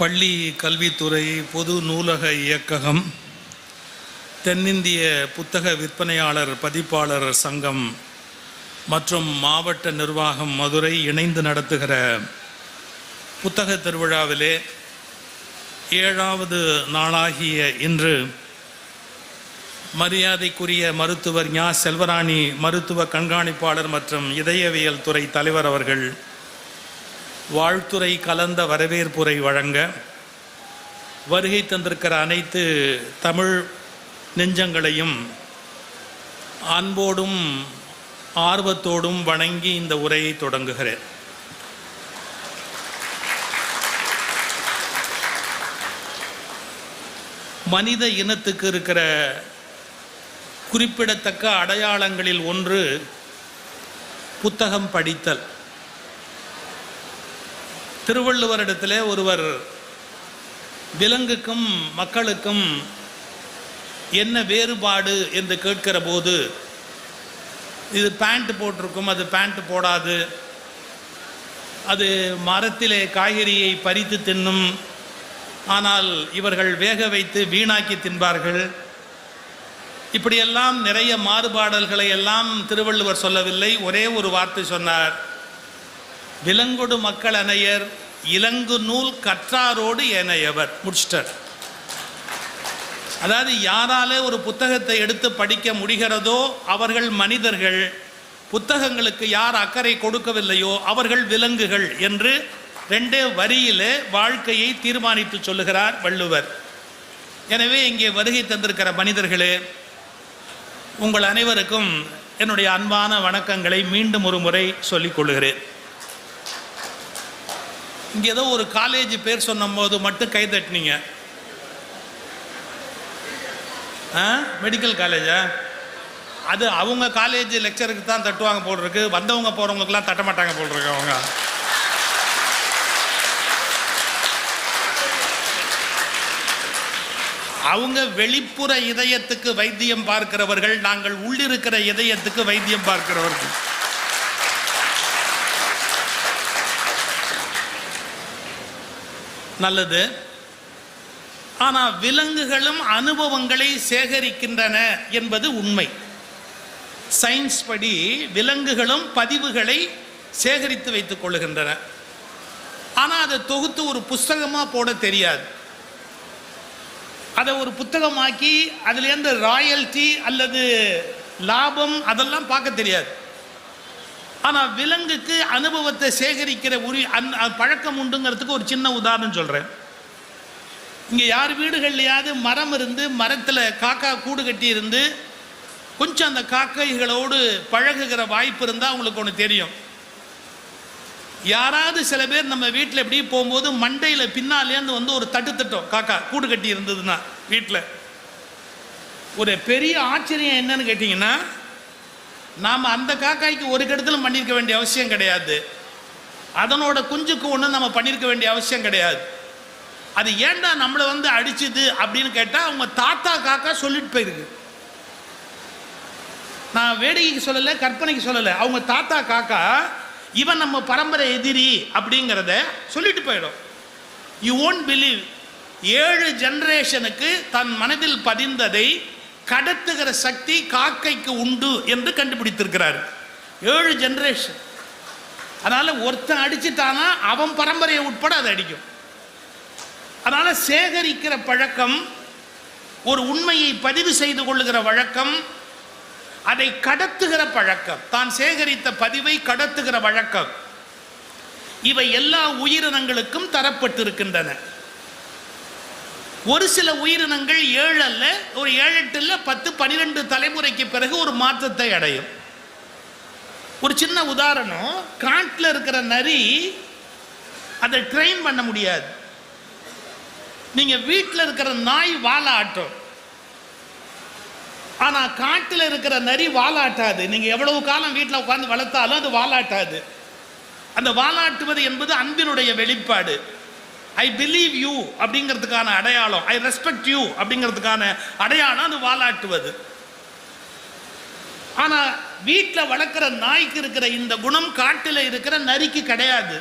பள்ளி கல்வித்துறை, பொது நூலக இயக்ககம், தென்னிந்திய புத்தக விற்பனையாளர் பதிப்பாளர் சங்கம் மற்றும் மாவட்ட நிர்வாகம் மதுரை இணைந்து நடத்துகிற புத்தக திருவிழாவிலே 7வது நாளாகிய இன்று மரியாதைக்குரிய மருத்துவர் ஞா. செல்வராணி மருத்துவ கண்காணிப்பாளர் மற்றும் இதயவியல் துறை தலைவர் அவர்கள் வாழ்த்துறை கலந்த வரவேற்புரை வழங்க வருகை தந்திருக்கிற அனைத்து தமிழ் நெஞ்சங்களையும் அன்போடும் ஆர்வத்தோடும் வணங்கி இந்த உரையை தொடங்குகிறேன். மனித இனத்துக்கு இருக்கிற குறிப்பிடத்தக்க அடையாளங்களில் ஒன்று புத்தகம் படித்தல். திருவள்ளுவரிடத்தில் ஒருவர் விலங்குக்கும் மக்களுக்கும் என்ன வேறுபாடு என்று கேட்கிற போது, இது பேண்ட் போட்டிருக்கும், அது பேண்ட் போடாது, அது மரத்திலே காய்கறியை பறித்து தின்னும், ஆனால் இவர்கள் வேக வைத்து வீணாக்கி தின்பார்கள், இப்படியெல்லாம் நிறைய மாறுபாடல்களை எல்லாம் திருவள்ளுவர் சொல்லவில்லை. ஒரே ஒரு வார்த்தை சொன்னார்: விலங்கொடு மக்கள் அனையர், இலங்கு நூல் கற்றாரோடு ஏனையவர். முடிச்சிட்டார். அதாவது யாராலே ஒரு புத்தகத்தை எடுத்து படிக்க முடிகிறதோ அவர்கள் மனிதர்கள், புத்தகங்களுக்கு யார் அக்கறை கொடுக்கவில்லையோ அவர்கள் விலங்குகள் என்று 2 வரியிலே வாழ்க்கையை தீர்மானித்து சொல்லுகிறார் வள்ளுவர். எனவே இங்கே வருகை தந்திருக்கிற மனிதர்களே, உங்கள் அனைவருக்கும் என்னுடைய அன்பான வணக்கங்களை மீண்டும் ஒரு முறை சொல்லிக் கொள்கிறேன். இங்கே ஏதோ ஒரு காலேஜ் பேர் சொன்னும் போது மட்டும் கை தட்டினீங்க. மெடிக்கல் காலேஜா? அது அவங்க காலேஜ் லெக்சருக்கு தான் தட்டுவாங்க போல் இருக்கு, வந்தவங்க போகிறவங்களுக்குலாம் தட்ட மாட்டாங்க போல் இருக்கு. அவங்க வெளிப்புற இதயத்துக்கு வைத்தியம் பார்க்கிறவர்கள், நாங்கள் உள்ளிருக்கிற இதயத்துக்கு வைத்தியம் பார்க்கிறவர்கள். நல்லது. ஆனால் விலங்குகளும் அனுபவங்களை சேகரிக்கின்றன என்பது உண்மை. சயின்ஸ் படி விலங்குகளும் பதிவுகளை சேகரித்து வைத்துக் கொள்ளுகின்றன. ஆனால் அதை தொகுத்து ஒரு புஸ்தகமாக போட தெரியாது. அதை ஒரு புத்தகமாக்கி அதுலேருந்து ராயல்டி அல்லது லாபம் அதெல்லாம் பார்க்க தெரியாது. ஆனால் விலங்குக்கு அனுபவத்தை சேகரிக்கிற பழக்கம் உண்டுங்கிறதுக்கு ஒரு சின்ன உதாரணம் சொல்கிறேன். இங்கே யார் வீடுகள்லையாவது மரம் இருந்து மரத்தில் காக்கா கூடு கட்டி இருந்து கொஞ்சம் அந்த காக்கைகளோடு பழகுகிற வாய்ப்பு இருந்தால் உங்களுக்கு ஒன்று தெரியும். யாராவது சில பேர் நம்ம வீட்டில் எப்படி போகும்போது மண்டையில் பின்னாலேருந்து வந்து ஒரு தட்டும் காக்கா கூடு கட்டி இருந்ததுன்னா வீட்டில். ஒரு பெரிய ஆச்சரியம் என்னன்னு கேட்டிங்கன்னா, நாம் அந்த காக்காய்க்கு ஒரு கெடுதலும் பண்ணியிருக்க வேண்டிய அவசியம் கிடையாது, அதனோட குஞ்சுக்கு ஒன்றும் நம்ம பண்ணியிருக்க வேண்டிய அவசியம் கிடையாது. அது ஏன்டா நம்மளை வந்து அடிச்சுது அப்படின்னு கேட்டால் அவங்க தாத்தா காக்கா சொல்லிட்டு போயிருக்கு. நான் வேடிக்கைக்கு சொல்லலை, கற்பனைக்கு சொல்லலை. அவங்க தாத்தா காக்கா இவன் நம்ம பரம்பரை எதிரி அப்படிங்கிறத சொல்லிட்டு போயிடும். யூ ஓன்ட் பிலீவ், 7 ஜெனரேஷனுக்கு தன் மனதில் பதிந்ததை கடத்துகிற சக்தி காக்கைக்கு உண்டு என்று கண்டுபிடித்திருக்கிறார். 7 ஜெனரேஷன். அதனால ஒருத்தன் அடிச்சுட்டானா அவன் பரம்பரையை உட்பட அதை அடிக்கும். அதனால சேகரிக்கிற பழக்கம், ஒரு உண்மையை பதிவு செய்து கொள்ளுகிற வழக்கம், அதை கடத்துகிற பழக்கம், தான் சேகரித்த பதிவை கடத்துகிற வழக்கம், இவை எல்லா உயிரினங்களுக்கும் தரப்பட்டிருக்கின்றன. ஒரு சில உயிரினங்கள் 7 அல்ல, ஒரு 7, 8 இல்ல, 10, 12 தலைமுறைக்கு பிறகு ஒரு மாற்றத்தை அடையும். ஒரு சின்ன உதாரணம், காட்டில் இருக்கிற நரி அதை ட்ரெயின் பண்ண முடியாது. நீங்க வீட்டில் இருக்கிற நாய் வாலாட்டும், ஆனால் காட்டில் இருக்கிற நரி வாலாட்டாது. நீங்கள் எவ்வளவு காலம் வீட்டில் உட்காந்து வளர்த்தாலும் அது வாலாட்டாது. அந்த வாலாட்டுவது என்பது அன்பினுடைய வெளிப்பாடு. ஐ பிலீவ் யூ அப்படிங்கிறதுக்கான அடையாளம், ஐ ரெஸ்பெக்ட் யூ அப்படிங்கிறதுக்கான அடையாளம் அது வாலாட்டுவது. ஆனால் வீட்டில் வளர்க்குற நாய்க்கு இருக்கிற இந்த குணம் காட்டில் இருக்கிற நரிக்கு கிடையாது.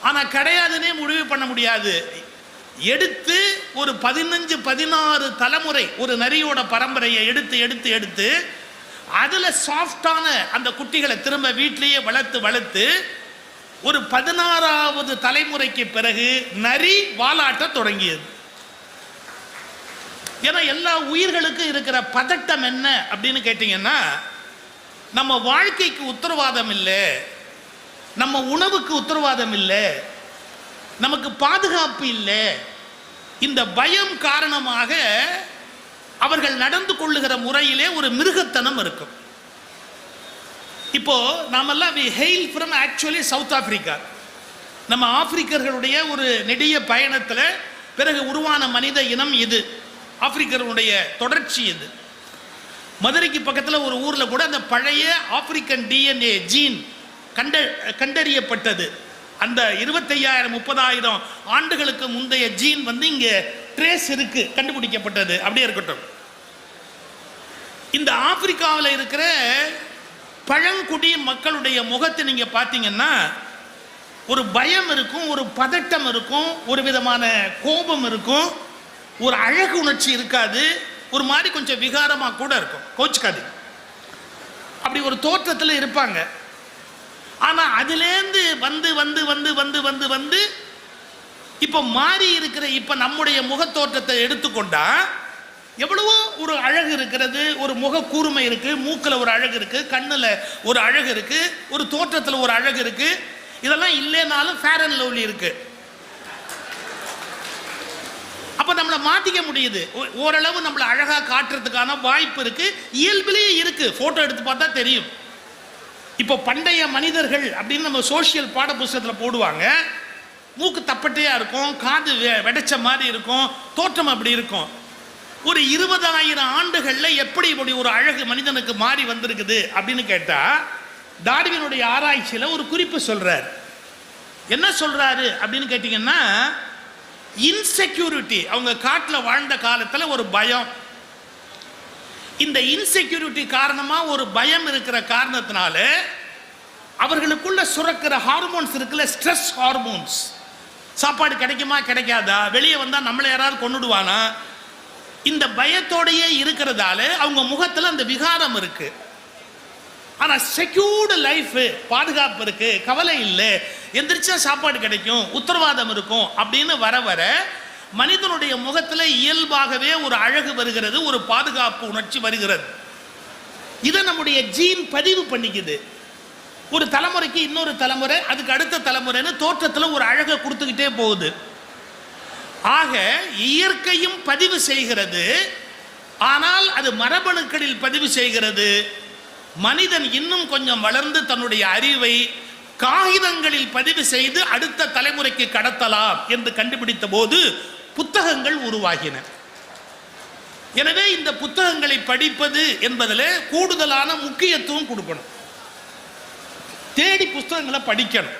ஆனால் கிடையாதுன்னே முடிவு பண்ண முடியாது. எடுத்து ஒரு 15-16 தலைமுறை ஒரு நரியோட பரம்பரையை எடுத்து எடுத்து எடுத்து அதுல சாஃப்டான அந்த குட்டிகளை திரும்ப வீட்டிலேயே வளர்த்து ஒரு 16வது தலைமுறைக்கு பிறகு நரி வாலாட்ட தொடங்கியது. ஏன்னா எல்லா உயிர்களுக்கும் இருக்கிற பதட்டம் என்ன அப்படின்னு கேட்டீங்கன்னா, நம்ம வாழ்க்கைக்கு உத்தரவாதம் இல்லை, நம்ம உணவுக்கு உத்தரவாதம் இல்லை, நமக்கு பாதுகாப்பு இல்லை. இந்த பயம் காரணமாக அவர்கள் நடந்து கொள்ளுகிற முறையிலே ஒரு மிருகத்தனம் இருக்கும். இப்போ நாமெல்லாம் we hail from actually south Africa. நம்ம ஆப்பிரிக்கர்களுடைய ஒரு நெடிய பயணத்தில் பிறகு உருவான மனித இனம் இது. ஆப்பிரிக்கர்களுடைய தொடர்ச்சி இது. மதுரைக்கு பக்கத்தில் ஒரு ஊரில் கூட அந்த பழைய ஆப்பிரிக்கன் டிஎன்ஏ ஜீன் கண்டறியப்பட்டது. அந்த 25,000-30,000 ஆண்டுகளுக்கு முந்தைய ஜீன் இங்கே ட்ரேஸ் இருக்கு, கண்டுபிடிக்கப்பட்டது. அப்படியே இருக்கட்டும். இந்த ஆப்பிரிக்காவில் இருக்கிற பழங்குடி மக்களுடைய முகத்தை நீங்க பார்த்தீங்கன்னா ஒரு பயம் இருக்கும், ஒரு பதட்டம் இருக்கும், ஒரு விதமான கோபம் இருக்கும், ஒரு அழகு உணர்ச்சி இருக்காது, ஒரு மாதிரி கொஞ்சம் விகாரமாக கூட இருக்கும். கோச்சுக்காது, அப்படி ஒரு தோற்றத்தில் இருப்பாங்க. ஆனால் அதுலேருந்து வந்து வந்து வந்து வந்து வந்து வந்து இப்போ மாறி இருக்கிற இப்போ நம்முடைய முகத்தோற்றத்தை எடுத்துக்கொண்டா எவ்வளவோ ஒரு அழகு இருக்கிறது. ஒரு முக கூர்மை இருக்கு, மூக்கில் ஒரு அழகு இருக்கு, கண்ணில் ஒரு அழகு இருக்கு, ஒரு தோற்றத்தில் ஒரு அழகு இருக்கு. இதெல்லாம் இல்லைனாலும் ஃபேர் அண்ட் லவ்லி இருக்கு. அப்போ நம்மளை மாற்றிக்க முடியுது. ஓரளவு நம்மளை அழகாக காட்டுறதுக்கான வாய்ப்பு இருக்கு, இயல்பிலேயே இருக்கு. ஃபோட்டோ எடுத்து பார்த்தா தெரியும். இப்போ பண்டைய மனிதர்கள் அப்படின்னு நம்ம சோசியல் பாட புத்தகத்தில் போடுவாங்க. மூக்கு தப்பட்டையாக இருக்கும், காது வெடைச்ச மாதிரி இருக்கும், தோற்றம் அப்படி இருக்கும். ஒரு 20,000 ஆண்டுகளில் எப்படி இப்படி ஒரு அழகு மனிதனுக்கு மாறி வந்திருக்குது அப்படின்னு கேட்டால் டார்வினுடைய ஆராய்ச்சியில் ஒரு குறிப்பு சொல்கிறார். என்ன சொல்கிறாரு அப்படின்னு கேட்டிங்கன்னா, இன்செக்யூரிட்டி, அவங்க காட்டில் வாழ்ந்த காலத்தில் ஒரு பயம், இந்த இன்செக்யூரிட்டி காரணமாக ஒரு பயம் இருக்கிற காரணத்தினால அவர்களுக்குள்ள சுரக்கிற ஹார்மோன்ஸ் இருக்குல்ல, ஸ்ட்ரெஸ் ஹார்மோன்ஸ். சாப்பாடு கிடைக்குமா கிடைக்காதா, வெளியே வந்தால் நம்மளை யாராவது கொண்டுடுவானா, இந்த பயத்தோடையே இருக்கிறதால அவங்க முகத்தில் அந்த விகாரம் இருக்கு. ஆனால் செக்யூர்டு லைஃப், பாதுகாப்பு இருக்கு, கவலை இல்லை, எந்திரிச்சா சாப்பாடு கிடைக்கும், உத்தரவாதம் இருக்கும் அப்படின்னு வர வர மனிதனுடைய முகத்தில் இயல்பாகவே ஒரு அழகு வருகிறது, ஒரு பாதுகாப்பு உணர்ச்சி வருகிறது. இதை நம்முடைய ஜீன் பதிவு பண்ணிக்குது. ஒரு தலைமுறைக்கு இன்னொரு தலைமுறை, அதுக்கு அடுத்த தலைமுறைன்னு தோற்றத்தில் ஒரு அழகை கொடுத்துக்கிட்டே போகுது. ஆக இயற்கையும் பதிவு செய்கிறது, ஆனால் அது மரபணுக்களில் பதிவு செய்கிறது. மனிதன் இன்னும் கொஞ்சம் வளர்ந்து தன்னுடைய அறிவை காகிதங்களில் பதிவு செய்து அடுத்த தலைமுறைக்கு கடத்தலாம் என்று கண்டுபிடித்த போது புத்தகங்கள் உருவாகின. எனவே இந்த புத்தகங்களை படிப்பது என்பதில் கூடுதலான முக்கியத்துவம் கொடுக்கணும். தேடி புத்தகங்களை படிக்கணும்.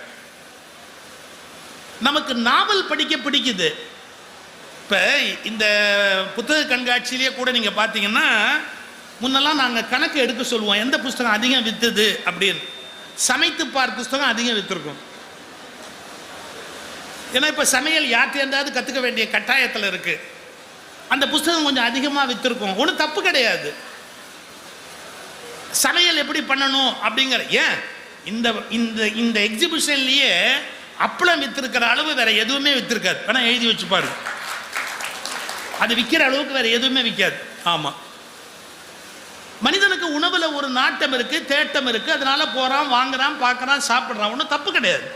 நமக்கு நாவல் படிக்க பிடிக்குது. இப்போ இந்த புத்தக கண்காட்சியிலேயே கூட நீங்கள் பார்த்தீங்கன்னா, முன்னெல்லாம் நாங்கள் கணக்கு எடுக்க சொல்லுவோம் எந்த புஸ்தகம் அதிகம் விற்றுது அப்படின்னு. சமைத்து பார் புஸ்தகம் அதிகம் விற்றுருக்கும். ஏன்னா இப்போ சமையல் யார்கிட்டேருந்தாவது கற்றுக்க வேண்டிய கட்டாயத்தில் இருக்குது. அந்த புஸ்தகம் கொஞ்சம் அதிகமாக விற்றுருக்கும். ஒன்றும் தப்பு கிடையாது. சமையல் எப்படி பண்ணணும் அப்படிங்கிற ஏன் இந்த இந்த இந்த எக்ஸிபிஷன்லேயே அப்பளம் விற்றுருக்கிற அளவு வேற எதுவுமே விற்றுருக்காது. வேணா எழுதி வச்சு பாருங்க, அது விற்கிற அளவுக்கு வேற எதுவுமே விற்காது. ஆமாம், மனிதனுக்கு உணவுல ஒரு நாட்டம் இருக்கு, தேட்டம் இருக்கு, அதனால போறான், வாங்குறான், பார்க்கறான், சாப்பிட்றான், ஒன்றும் தப்பு கிடையாது.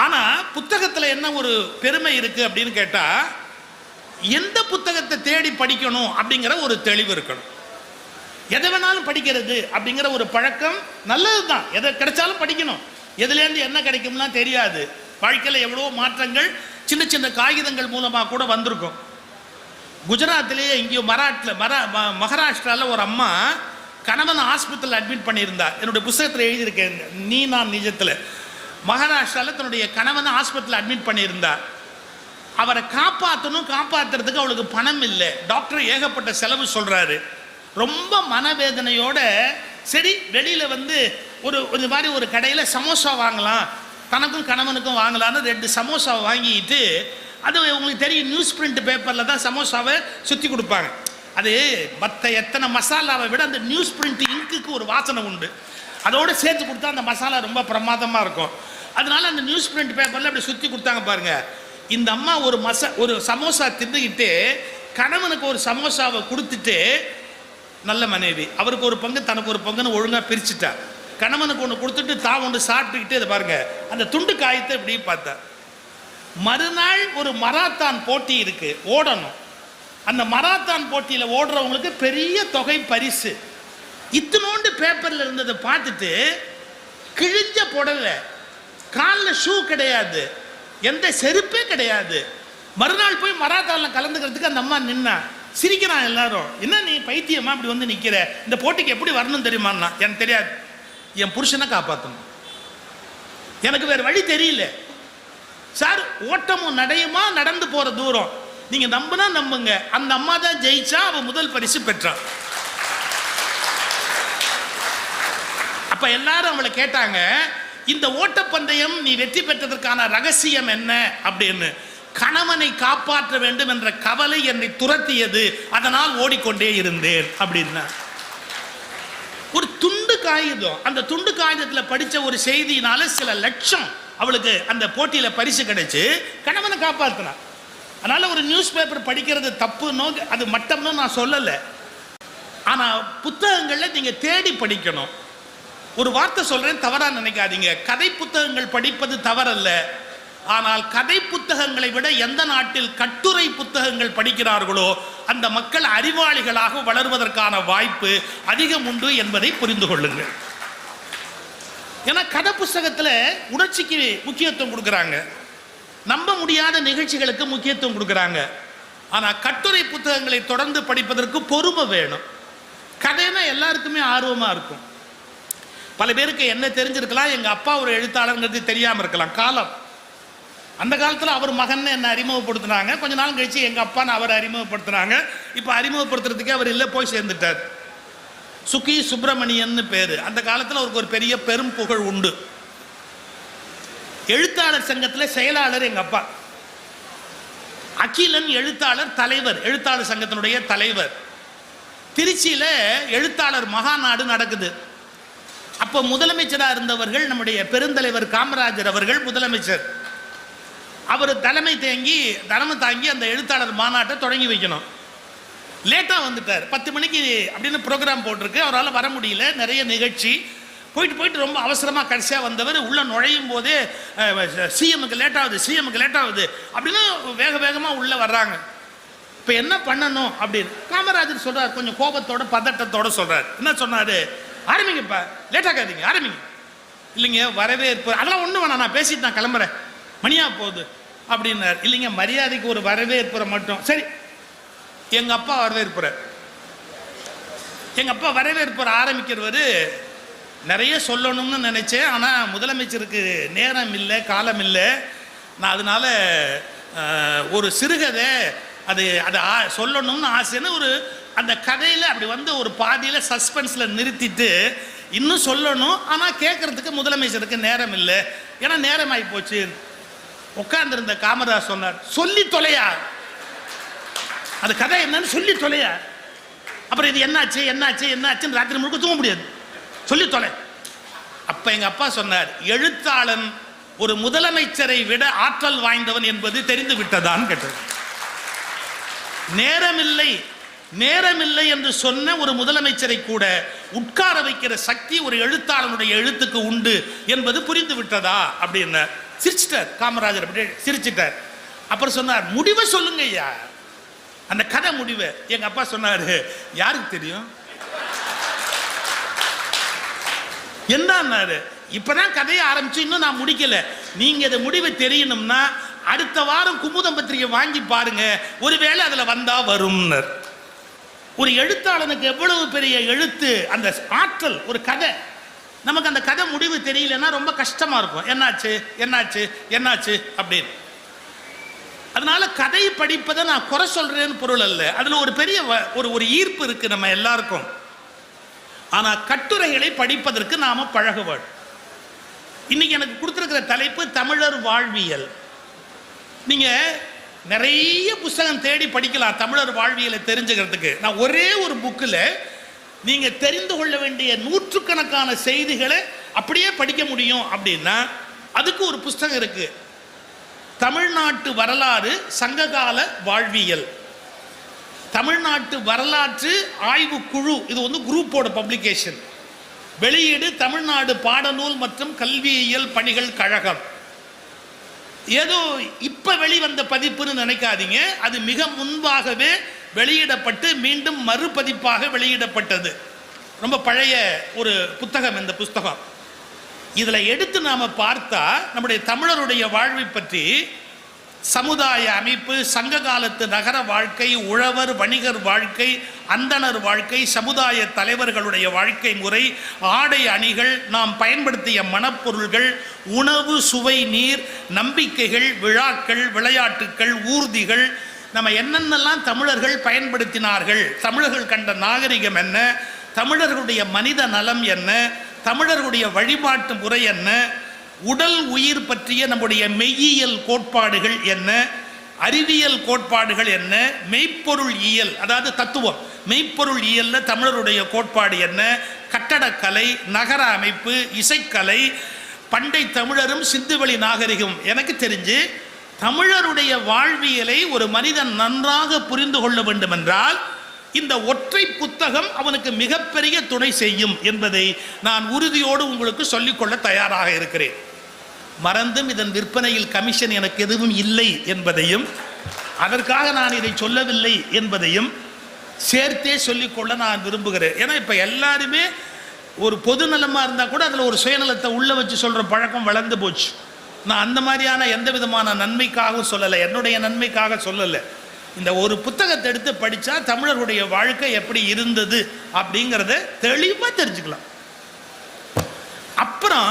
ஆனா புத்தகத்தில் என்ன ஒரு பெருமை இருக்கு அப்படின்னு கேட்டா, எந்த புத்தகத்தை தேடி படிக்கணும் அப்படிங்கிற ஒரு தெளிவு இருக்கணும். எதை வேணாலும் படிக்கிறது அப்படிங்கிற ஒரு பழக்கம் நல்லது தான். எதை கிடைச்சாலும் படிக்கணும். எதுலேருந்து என்ன கிடைக்கும்லாம் தெரியாது. வாழ்க்கையில் எவ்வளோ மாற்றங்கள் சின்ன சின்ன காகிதங்கள் மூலமாக கூட வந்திருக்கும். குஜராத்திலேயே எங்கேயோ மகாராஷ்டிராவில் ஒரு அம்மா கணவன் ஆஸ்பத்திரியில் அட்மிட் பண்ணியிருந்தார். என்னுடைய புத்தகத்தில் எழுதியிருக்கேன், நீ நான் நிஜத்தில். மகாராஷ்டிராவில் தன்னுடைய கணவனை ஆஸ்பத்திரியில் அட்மிட் பண்ணியிருந்தார். அவரை காப்பாற்றுறதுக்கு அவளுக்கு பணம் இல்லை. டாக்டர் ஏகப்பட்ட செலவு சொல்கிறாரு. ரொம்ப மனவேதனையோட சரி வெளியில் ஒரு மாதிரி ஒரு கடையில் சமோசா வாங்கலாம், தனக்கும் கணவனுக்கும் வாங்கலான்னு 2 சமோசா வாங்கிட்டு அது உங்களுக்கு தெரியும், நியூஸ் பிரிண்ட் பேப்பரில் தான் சமோசாவை சுற்றி கொடுப்பாங்க. அது மற்ற எத்தனை மசாலாவை விட அந்த நியூஸ் பிரிண்ட் இங்குக்கு ஒரு வாசனை உண்டு. அதோடு சேர்த்து கொடுத்தா அந்த மசாலா ரொம்ப பிரமாதமாக இருக்கும். அதனால அந்த நியூஸ் பிரிண்ட் பேப்பரில் அப்படி சுற்றி கொடுத்தாங்க பாருங்க. இந்த அம்மா ஒரு சமோசா தின்னுக்கிட்டு கணவனுக்கு ஒரு சமோசாவை கொடுத்துட்டு, நல்ல மனைவி, அவருக்கு ஒரு பங்கு தனக்கு ஒரு பங்குன்னு ஒழுங்காக பிரிச்சுட்டார். கணவனுக்கு ஒன்று கொடுத்துட்டு தான் ஒன்று சாப்பிட்டுக்கிட்டே இதை பாருங்க அந்த துண்டு காயத்தை இப்படி பார்த்தா. மறுநாள் ஒரு மராத்தான் போட்டி இருக்கு, ஓடணும். அந்த மராத்தான் போட்டியில் ஓடுறவங்களுக்கு பெரிய தொகை பரிசு. இத்தனோண்டு பேப்பரில் இருந்ததை பார்த்துட்டு கிழிஞ்ச புடவை, காலில் ஷூ கிடையாது, எந்த செருப்பே கிடையாது. மறுநாள் போய் மராத்தானில் கலந்துக்கிறதுக்கு அந்த அம்மா நின்னா. சிரிக்கிறான் எல்லாரும். என்ன நீ பைத்தியமா இப்படி வந்து நிற்கிற, இந்த போட்டிக்கு எப்படி வரணும் தெரியுமான்னா. எனக்கு தெரியாது, என் புருஷனை காப்பாற்றணும், எனக்கு வேறு வழி தெரியல சார். ஓட்டமும் நடையுமா நடந்து போகிற தூரம். நீங்கள் நம்புனா நம்புங்க, அந்த அம்மா தான் ஜெயிச்சா, அவன் முதல் பரிசு பெற்றான். அப்போ எல்லாரும் அவளை கேட்டாங்க, இந்த ஓட்டப்பந்தயம் நீ வெற்றி பெற்றதற்கான ரகசியம் என்ன அப்படின்னு. கணவனை காப்பாற்ற வேண்டும் என்ற கவலை என்னை துரத்தியது, அதனால் ஓடிக்கொண்டே இருந்தேன் அப்படின்னா. ஒரு துண்டு காகிதம், அந்த துண்டு காகிதத்தில் படித்த ஒரு செய்தியினால சில லட்சம் அவளுக்கு அந்த போட்டியில் பரிசு கிடைச்சு கணவனை காப்பாற்றினான். அதனால ஒரு நியூஸ் பேப்பர் படிக்கிறது தப்புன்னு அது மட்டம்னு நான் சொல்லலை. ஆனால் புத்தகங்களில் நீங்கள் தேடி படிக்கணும். ஒரு வார்த்தை சொல்றேன், தவறா நினைக்காதீங்க. கதை புத்தகங்கள் படிப்பது தவறல்ல. ஆனால் கதை புத்தகங்களை விட எந்த நாட்டில் கட்டுரை புத்தகங்கள் படிக்கிறார்களோ அந்த மக்கள் அறிவாளிகளாக வளர்வதற்கான வாய்ப்பு அதிகம் உண்டு என்பதை புரிந்து கொள்ளுங்கள். ஏன்னா கதை புத்தகத்தில் உணர்ச்சிக்கு முக்கியத்துவம் கொடுக்குறாங்க, நம்ப முடியாத நிகழ்ச்சிகளுக்கு முக்கியத்துவம் கொடுக்குறாங்க. ஆனால் கட்டுரை புத்தகங்களை தொடர்ந்து படிப்பதற்கு பொறுமை வேணும். கதைனா எல்லாருக்குமே ஆர்வமாக இருக்கும். பல பேருக்கு என்ன தெரிஞ்சிருக்கலாம், எங்கள் அப்பா ஒரு எழுத்தாளர்ங்கிறது தெரியாமல் இருக்கலாம். காலம், அந்த காலத்தில் அவர் மகன் என்ன அறிமுகப்படுத்தினாங்க, கொஞ்ச நாள் கழிச்சு எங்கள் அப்பான்னு அவர் அறிமுகப்படுத்தினாங்க. இப்போ அறிமுகப்படுத்துறதுக்கே அவர் இல்லை, போய் சேர்ந்துட்டார். சுகி சுப்பிரமணியன்னு பேர். அந்த காலத்தில் அவருக்கு ஒரு பெரிய பெரும் புகழ் உண்டு. எழுத்தாளர் சங்கத்தில் செயலாளர் எங்கள் அப்பா. அகிலன் எழுத்தாளர் தலைவர், எழுத்தாளர் சங்கத்தினுடைய தலைவர். திருச்சியில் எழுத்தாளர் மகாநாடு நடக்குது. அப்போ முதலமைச்சராக இருந்தவர்கள் நம்முடைய பெருந்தலைவர் காமராஜர் அவர்கள் முதலமைச்சர். அவர் தலைமை தாங்கி அந்த எழுத்தாளர் மாநாட்டை தொடங்கி வைக்கணும். லேட்டாக வந்துட்டார். 10 மணிக்கு அப்படின்னு ப்ரோக்ராம் போட்டிருக்கு, அவரால் வர முடியல, நிறைய நிகழ்ச்சி. போயிட்டு ரொம்ப அவசரமாக கடைசியாக வந்தவர் உள்ளே நுழையும் போதே சிஎம்முக்கு லேட்டாகுது அப்படின்னு வேகமாக உள்ளே வர்றாங்க. இப்போ என்ன பண்ணணும் அப்படின்னு காமராஜர் சொல்கிறார், கொஞ்சம் கோபத்தோட பதட்டத்தோட சொல்கிறார். என்ன சொன்னார், ஆரம்பிங்கப்பா, லேட்டாக்காதீங்க, ஆரம்பிங்க. இல்லைங்க வரவேற்பு அதெல்லாம் ஒன்றும் வேணாம், நான் பேசிட்டு நான் கிளம்புறேன், மணியா போகுது அப்படின்னார். இல்லைங்க மரியாதைக்கு ஒரு வரவேற்புரை மட்டும். சரி, எங்கள் அப்பா வரவேற்புரை ஆரம்பிக்கிறவர் நிறைய சொல்லணும்னு நினச்சேன். ஆனால் முதலமைச்சருக்கு நேரம் இல்லை, காலம் இல்லை. நான் அதனால் ஒரு சிறுகதை அது சொல்லணும்னு ஆசைன்னு அந்த கதையில் அப்படி வந்து ஒரு பாதியில் சஸ்பென்ஸில் நிறுத்திட்டு இன்னும் சொல்லணும். ஆனால் கேட்குறதுக்கு முதலமைச்சருக்கு நேரம் இல்லை, ஏன்னா நேரம் ஆகி போச்சு. உட்கார்ந்துருந்த காமராஜ் சொன்னார், சொல்லி தொலையா, அது கதை என்னன்னு சொல்லி தொலையா. அப்புறம் இது என்னாச்சுன்னு ராத்திரி முழுக்க தூங்க முடியாது, சொல்லி தொலை. அப்ப எங்க அப்பா சொன்னார், எழுத்தாளன் ஒரு முதலமைச்சரை விட ஆற்றல் வாய்ந்தவன் என்பது தெரிந்து விட்டதான்னு கேட்டது. நேரமில்லை என்று சொன்ன ஒரு முதலமைச்சரை கூட உட்கார வைக்கிற சக்தி ஒரு எழுத்தாளனுடைய எழுத்துக்கு உண்டு என்பது புரிந்து விட்டதா அப்படின்னு சிரிச்சிட்டார் காமராஜர். அப்படியே சிரிச்சிட்டார். அப்புறம் சொன்னார், முடிவை சொல்லுங்க ஐயா, அந்த கதை முடிவை. எங்க அப்பா சொன்னாரு, யாருக்கு தெரியும் என்னாரு, இப்பதான் கதையை ஆரம்பிச்சு இன்னும் நான் முடிக்கல, நீங்க இதை முடிவை தெரியணும்னா அடுத்த வாரம் குமுதம் பத்திரிகை வாங்கி பாருங்க, ஒருவேளை அதுல வந்தா வரும். ஒரு எழுத்தாளனுக்கு எவ்வளவு பெரிய எழுத்து, அந்த ஆற்றல். ஒரு கதை, நமக்கு அந்த கதை முடிவு தெரியலன்னா ரொம்ப கஷ்டமா இருக்கும், என்னாச்சு அப்படின்னு. அதனால கதை படிப்பதை நான் குறை சொல்றேன்னு பொருள் அல்ல, அதுல ஒரு பெரிய ஒரு ஈர்ப்பு இருக்கு நம்ம எல்லாருக்கும். ஆனா கட்டுரைகளை படிப்பதற்கு நாம பழக வேண்டும். இன்னைக்கு எனக்கு கொடுத்திருக்கிற தலைப்பு தமிழர் வாழ்வியல். நீங்க நிறைய புத்தகம் தேடி படிக்கலாம் தமிழர் வாழ்வியலை தெரிஞ்சுக்கிறதுக்கு. நான் ஒரே ஒரு புக்கில் நீங்கள் தெரிந்து கொள்ள வேண்டிய நூற்றுக்கணக்கான செய்திகளை அப்படியே படிக்க முடியும் அப்படின்னா அதுக்கு ஒரு புத்தகம் இருக்கு. தமிழ்நாட்டு வரலாறு சங்ககால வாழ்வியல், தமிழ்நாட்டு வரலாற்று ஆய்வு குழு, இது வந்து குரூப்போட பப்ளிகேஷன், வெளியீடு தமிழ்நாடு பாடநூல் மற்றும் கல்வியியல் பணிகள் கழகம். ஏதோ இப்ப வெளிவந்த பதிப்புன்னு நினைக்காதீங்க, அது மிக முன்பாகவே வெளியிடப்பட்டு மீண்டும் மறுபதிப்பாக வெளியிடப்பட்டது. ரொம்ப பழைய ஒரு புத்தகம் இந்த புத்தகம். இதுல எடுத்து நாம பார்த்தா நம்முடைய தமிழருடைய வாழ்வை பற்றி, சமுதாய அமைப்பு, சங்க காலத்து நகர வாழ்க்கை, உழவர் வணிகர் வாழ்க்கை, அந்தணர் வாழ்க்கை, சமுதாய தலைவர்களுடைய வாழ்க்கை முறை, ஆடை அணிகள், நாம் பயன்படுத்திய மணப்பொருள்கள், உணவு, சுவை, நீர், நம்பிக்கைகள், விழாக்கள், விளையாட்டுக்கள், ஊர்திகள், நம்ம என்னென்னலாம் தமிழர்கள் பயன்படுத்தினார்கள், தமிழர்கள் கண்ட நாகரிகம் என்ன, தமிழர்களுடைய மனித நலம் என்ன, தமிழர்களுடைய வழிபாட்டு முறை என்ன, உடல் உயிர் பற்றிய நம்முடைய மெய்யியல் கோட்பாடுகள் என்ன, அறிவியல் கோட்பாடுகள் என்ன, மெய்ப்பொருள் இயல் அதாவது தத்துவம், மெய்ப்பொருள் இயல்ல தமிழருடைய கோட்பாடு என்ன, கட்டடக்கலை, நகர அமைப்பு, இசைக்கலை, பண்டை தமிழரும் சிந்துவெளி நாகரிகம். எனக்கு தெரிஞ்சு தமிழருடைய வாழ்வியலை ஒரு மனிதன் நன்றாக புரிந்து கொள்ள வேண்டும் என்றால் இந்த ஒற்றை புத்தகம் அவனுக்கு மிகப்பெரிய துணை செய்யும் என்பதை நான் உறுதியோடு உங்களுக்கு சொல்லிக்கொள்ள தயாராக இருக்கிறேன். மறந்தும் இதன் விற்பனையில் கமிஷன் எனக்கு எதுவும் இல்லை என்பதையும், அதற்காக நான் இதை சொல்லவில்லை என்பதையும் சேர்த்தே சொல்லிக்கொள்ள நான் விரும்புகிறேன். ஏன்னா இப்போ எல்லாருமே ஒரு பொது நலமாக இருந்தால் கூட அதில் ஒரு சுயநலத்தை உள்ளே வச்சு சொல்கிற பழக்கம் வளர்ந்து போச்சு. நான் அந்த மாதிரியான எந்த விதமான நன்மைக்காகவும் சொல்லலை, என்னுடைய நன்மைக்காக சொல்லலை. இந்த ஒரு புத்தகத்தை எடுத்து படித்தா தமிழர்களுடைய வாழ்க்கை எப்படி இருந்தது அப்படிங்கிறத தெளிவாக தெரிஞ்சுக்கலாம். அப்புறம்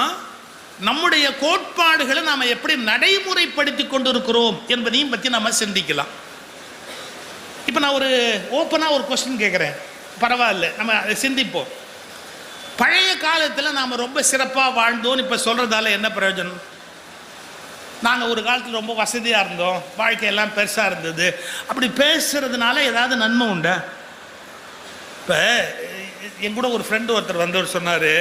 நம்முடைய கோட்பாடுகளை நாம் எப்படி நடைமுறைப்படுத்தி கொண்டிருக்கிறோம் என்பதையும் பற்றி நம்ம சிந்திக்கலாம். இப்போ நான் ஒரு ஓப்பனாக ஒரு கொஸ்டின் கேட்குறேன், பரவாயில்ல, நம்ம அதை சிந்திப்போம். பழைய காலத்தில் நாம் ரொம்ப சிறப்பாக வாழ்ந்தோன்னு இப்போ சொல்கிறதால என்ன பிரயோஜனம்? நாங்கள் ஒரு காலத்தில் ரொம்ப வசதியாக இருந்தோம், வாழ்க்கையெல்லாம் பெருசாக இருந்தது, அப்படி பேசுகிறதுனால ஏதாவது நன்மை உண்டா? இப்போ என் கூட ஒரு ஃப்ரெண்டு ஒருத்தர் வந்தவர் சொன்னார்,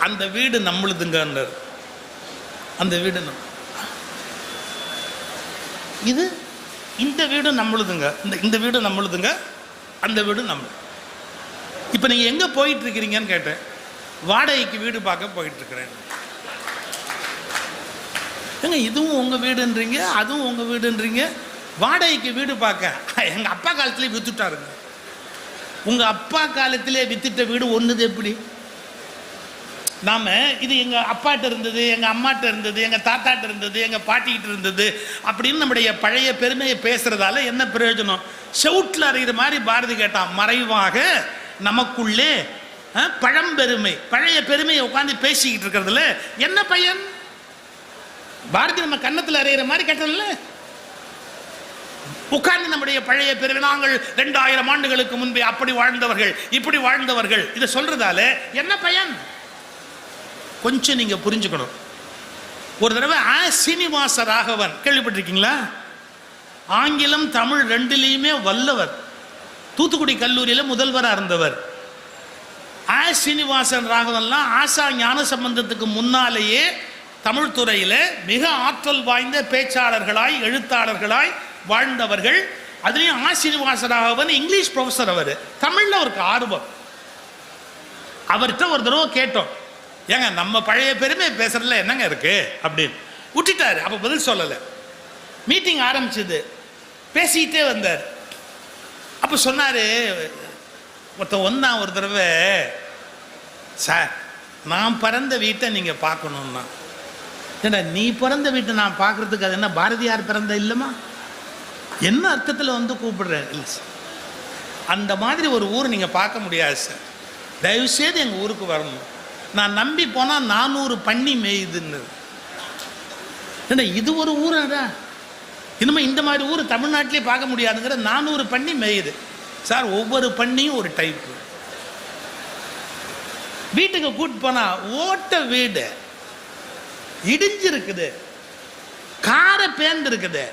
அந்த வீடு நம்மளுதுங்கன்னார். அந்த வீடு இது இந்த வீடு நம்மளுதுங்க, இந்த வீடு நம்மளுதுங்க, அந்த வீடு நம்ம. இப்போ நீங்கள் எங்கே போயிட்டுருக்கிறீங்கன்னு கேட்டேன். வாடகைக்கு வீடு பார்க்க போயிட்டுருக்கிறேன். ஏங்க இதுவும் உங்கள் வீடுன்றீங்க, அதுவும் உங்கள் வீடுன்றீங்க, வாடகைக்கு வீடு பார்க்க எங்கள் அப்பா காலத்திலே விற்றுட்டாருங்க. உங்கள் அப்பா காலத்திலே விற்றுட்ட வீடு ஒன்றுது எப்படி? நாம் இது எங்கள் அப்பாட்ட இருந்தது, எங்கள் அம்மாட்ட இருந்தது, எங்கள் தாத்தாட்ட இருந்தது, எங்கள் பாட்டிக்கிட்ட இருந்தது அப்படின்னு நம்முடைய பழைய பெருமையை பேசுகிறதால என்ன பிரயோஜனம்? செவுட்டில் அறிகிற மாதிரி பாரதி கேட்டான், மறைவாக நமக்குள்ளே பழம்பெருமை, பழைய பெருமையை உட்காந்து பேசிக்கிட்டு இருக்கிறதுல என்ன பயன்? பாரதி நம்ம கன்னத்தில் அறையிற மாதிரி கேட்டல, உட்கார்ந்து நம்முடைய பழைய பெருமை, நாங்கள் 2000 ஆண்டுகளுக்கு முன்பே அப்படி வாழ்ந்தவர்கள், இப்படி வாழ்ந்தவர்கள், இதை சொல்றதால என்ன பயன்? கொஞ்சம் நீங்க புரிஞ்சுக்கணும். ஒரு தடவை சீனிவாச ராகவன் கேள்விப்பட்டிருக்கீங்களா? ஆங்கிலம் தமிழ் ரெண்டுலேயுமே வல்லவர், தூத்துக்குடி கல்லூரியில் முதல்வராக இருந்தவர். சீனிவாசன் ராகவன்லாம் ஆசா ஞான சம்பந்தத்துக்கு முன்னாலேயே தமிழ் துறையில் மிக ஆற்றல் வாய்ந்த பேச்சாளர்களாய் எழுத்தாளர்களாய் வாழ்ந்தவர்கள். அதுலேயும் சீனிவாச ராகவன் இங்கிலீஷ் ப்ரொஃபஸர். அவர் தமிழில் அவருக்கு ஆர்வம். அவர்கிட்ட ஒரு தடவை கேட்டோம், ஏங்க நம்ம பழைய பெருமை பேசுறதுல என்னங்க இருக்கு அப்படின்னு. விட்டுட்டாரு, அப்போ பதில் சொல்லலை. மீட்டிங் ஆரம்பிச்சது, பேசிக்கிட்டே வந்தார். அப்போ சொன்னார், ஒருத்தன் வந்தான் ஒரு தடவை, சார் நான் பிறந்த வீட்டை நீங்கள் பார்க்கணுன்னா. ஏன்னா நீ பிறந்த வீட்டை நான் பார்க்குறதுக்கு அது என்ன பாரதியார் பிறந்த இல்லைம்மா? என்ன அர்த்தத்தில் வந்து கூப்பிடுறேன்? இல்லை சார், அந்த மாதிரி ஒரு ஊர் நீங்கள் பார்க்க முடியாது சார், தயவுசெய்து எங்கள் ஊருக்கு வரணும். நான் நம்பி போனால் 400 பன்னி மேயுதுன்னு. ஏன்னா இது ஒரு ஊராடா, இனிமேல் இந்த மாதிரி ஊர் தமிழ்நாட்டிலே பார்க்க முடியாதுங்கிற 400 பன்னி மேயுது சார். ஒவ்வொரு பன்னியும் ஒரு டைப்பு. வீட்டுக்கு கூட்டு போனா ஓட்ட வீடு, இடிஞ்சிருக்குது, காரை பேர்ந்து இருக்குது,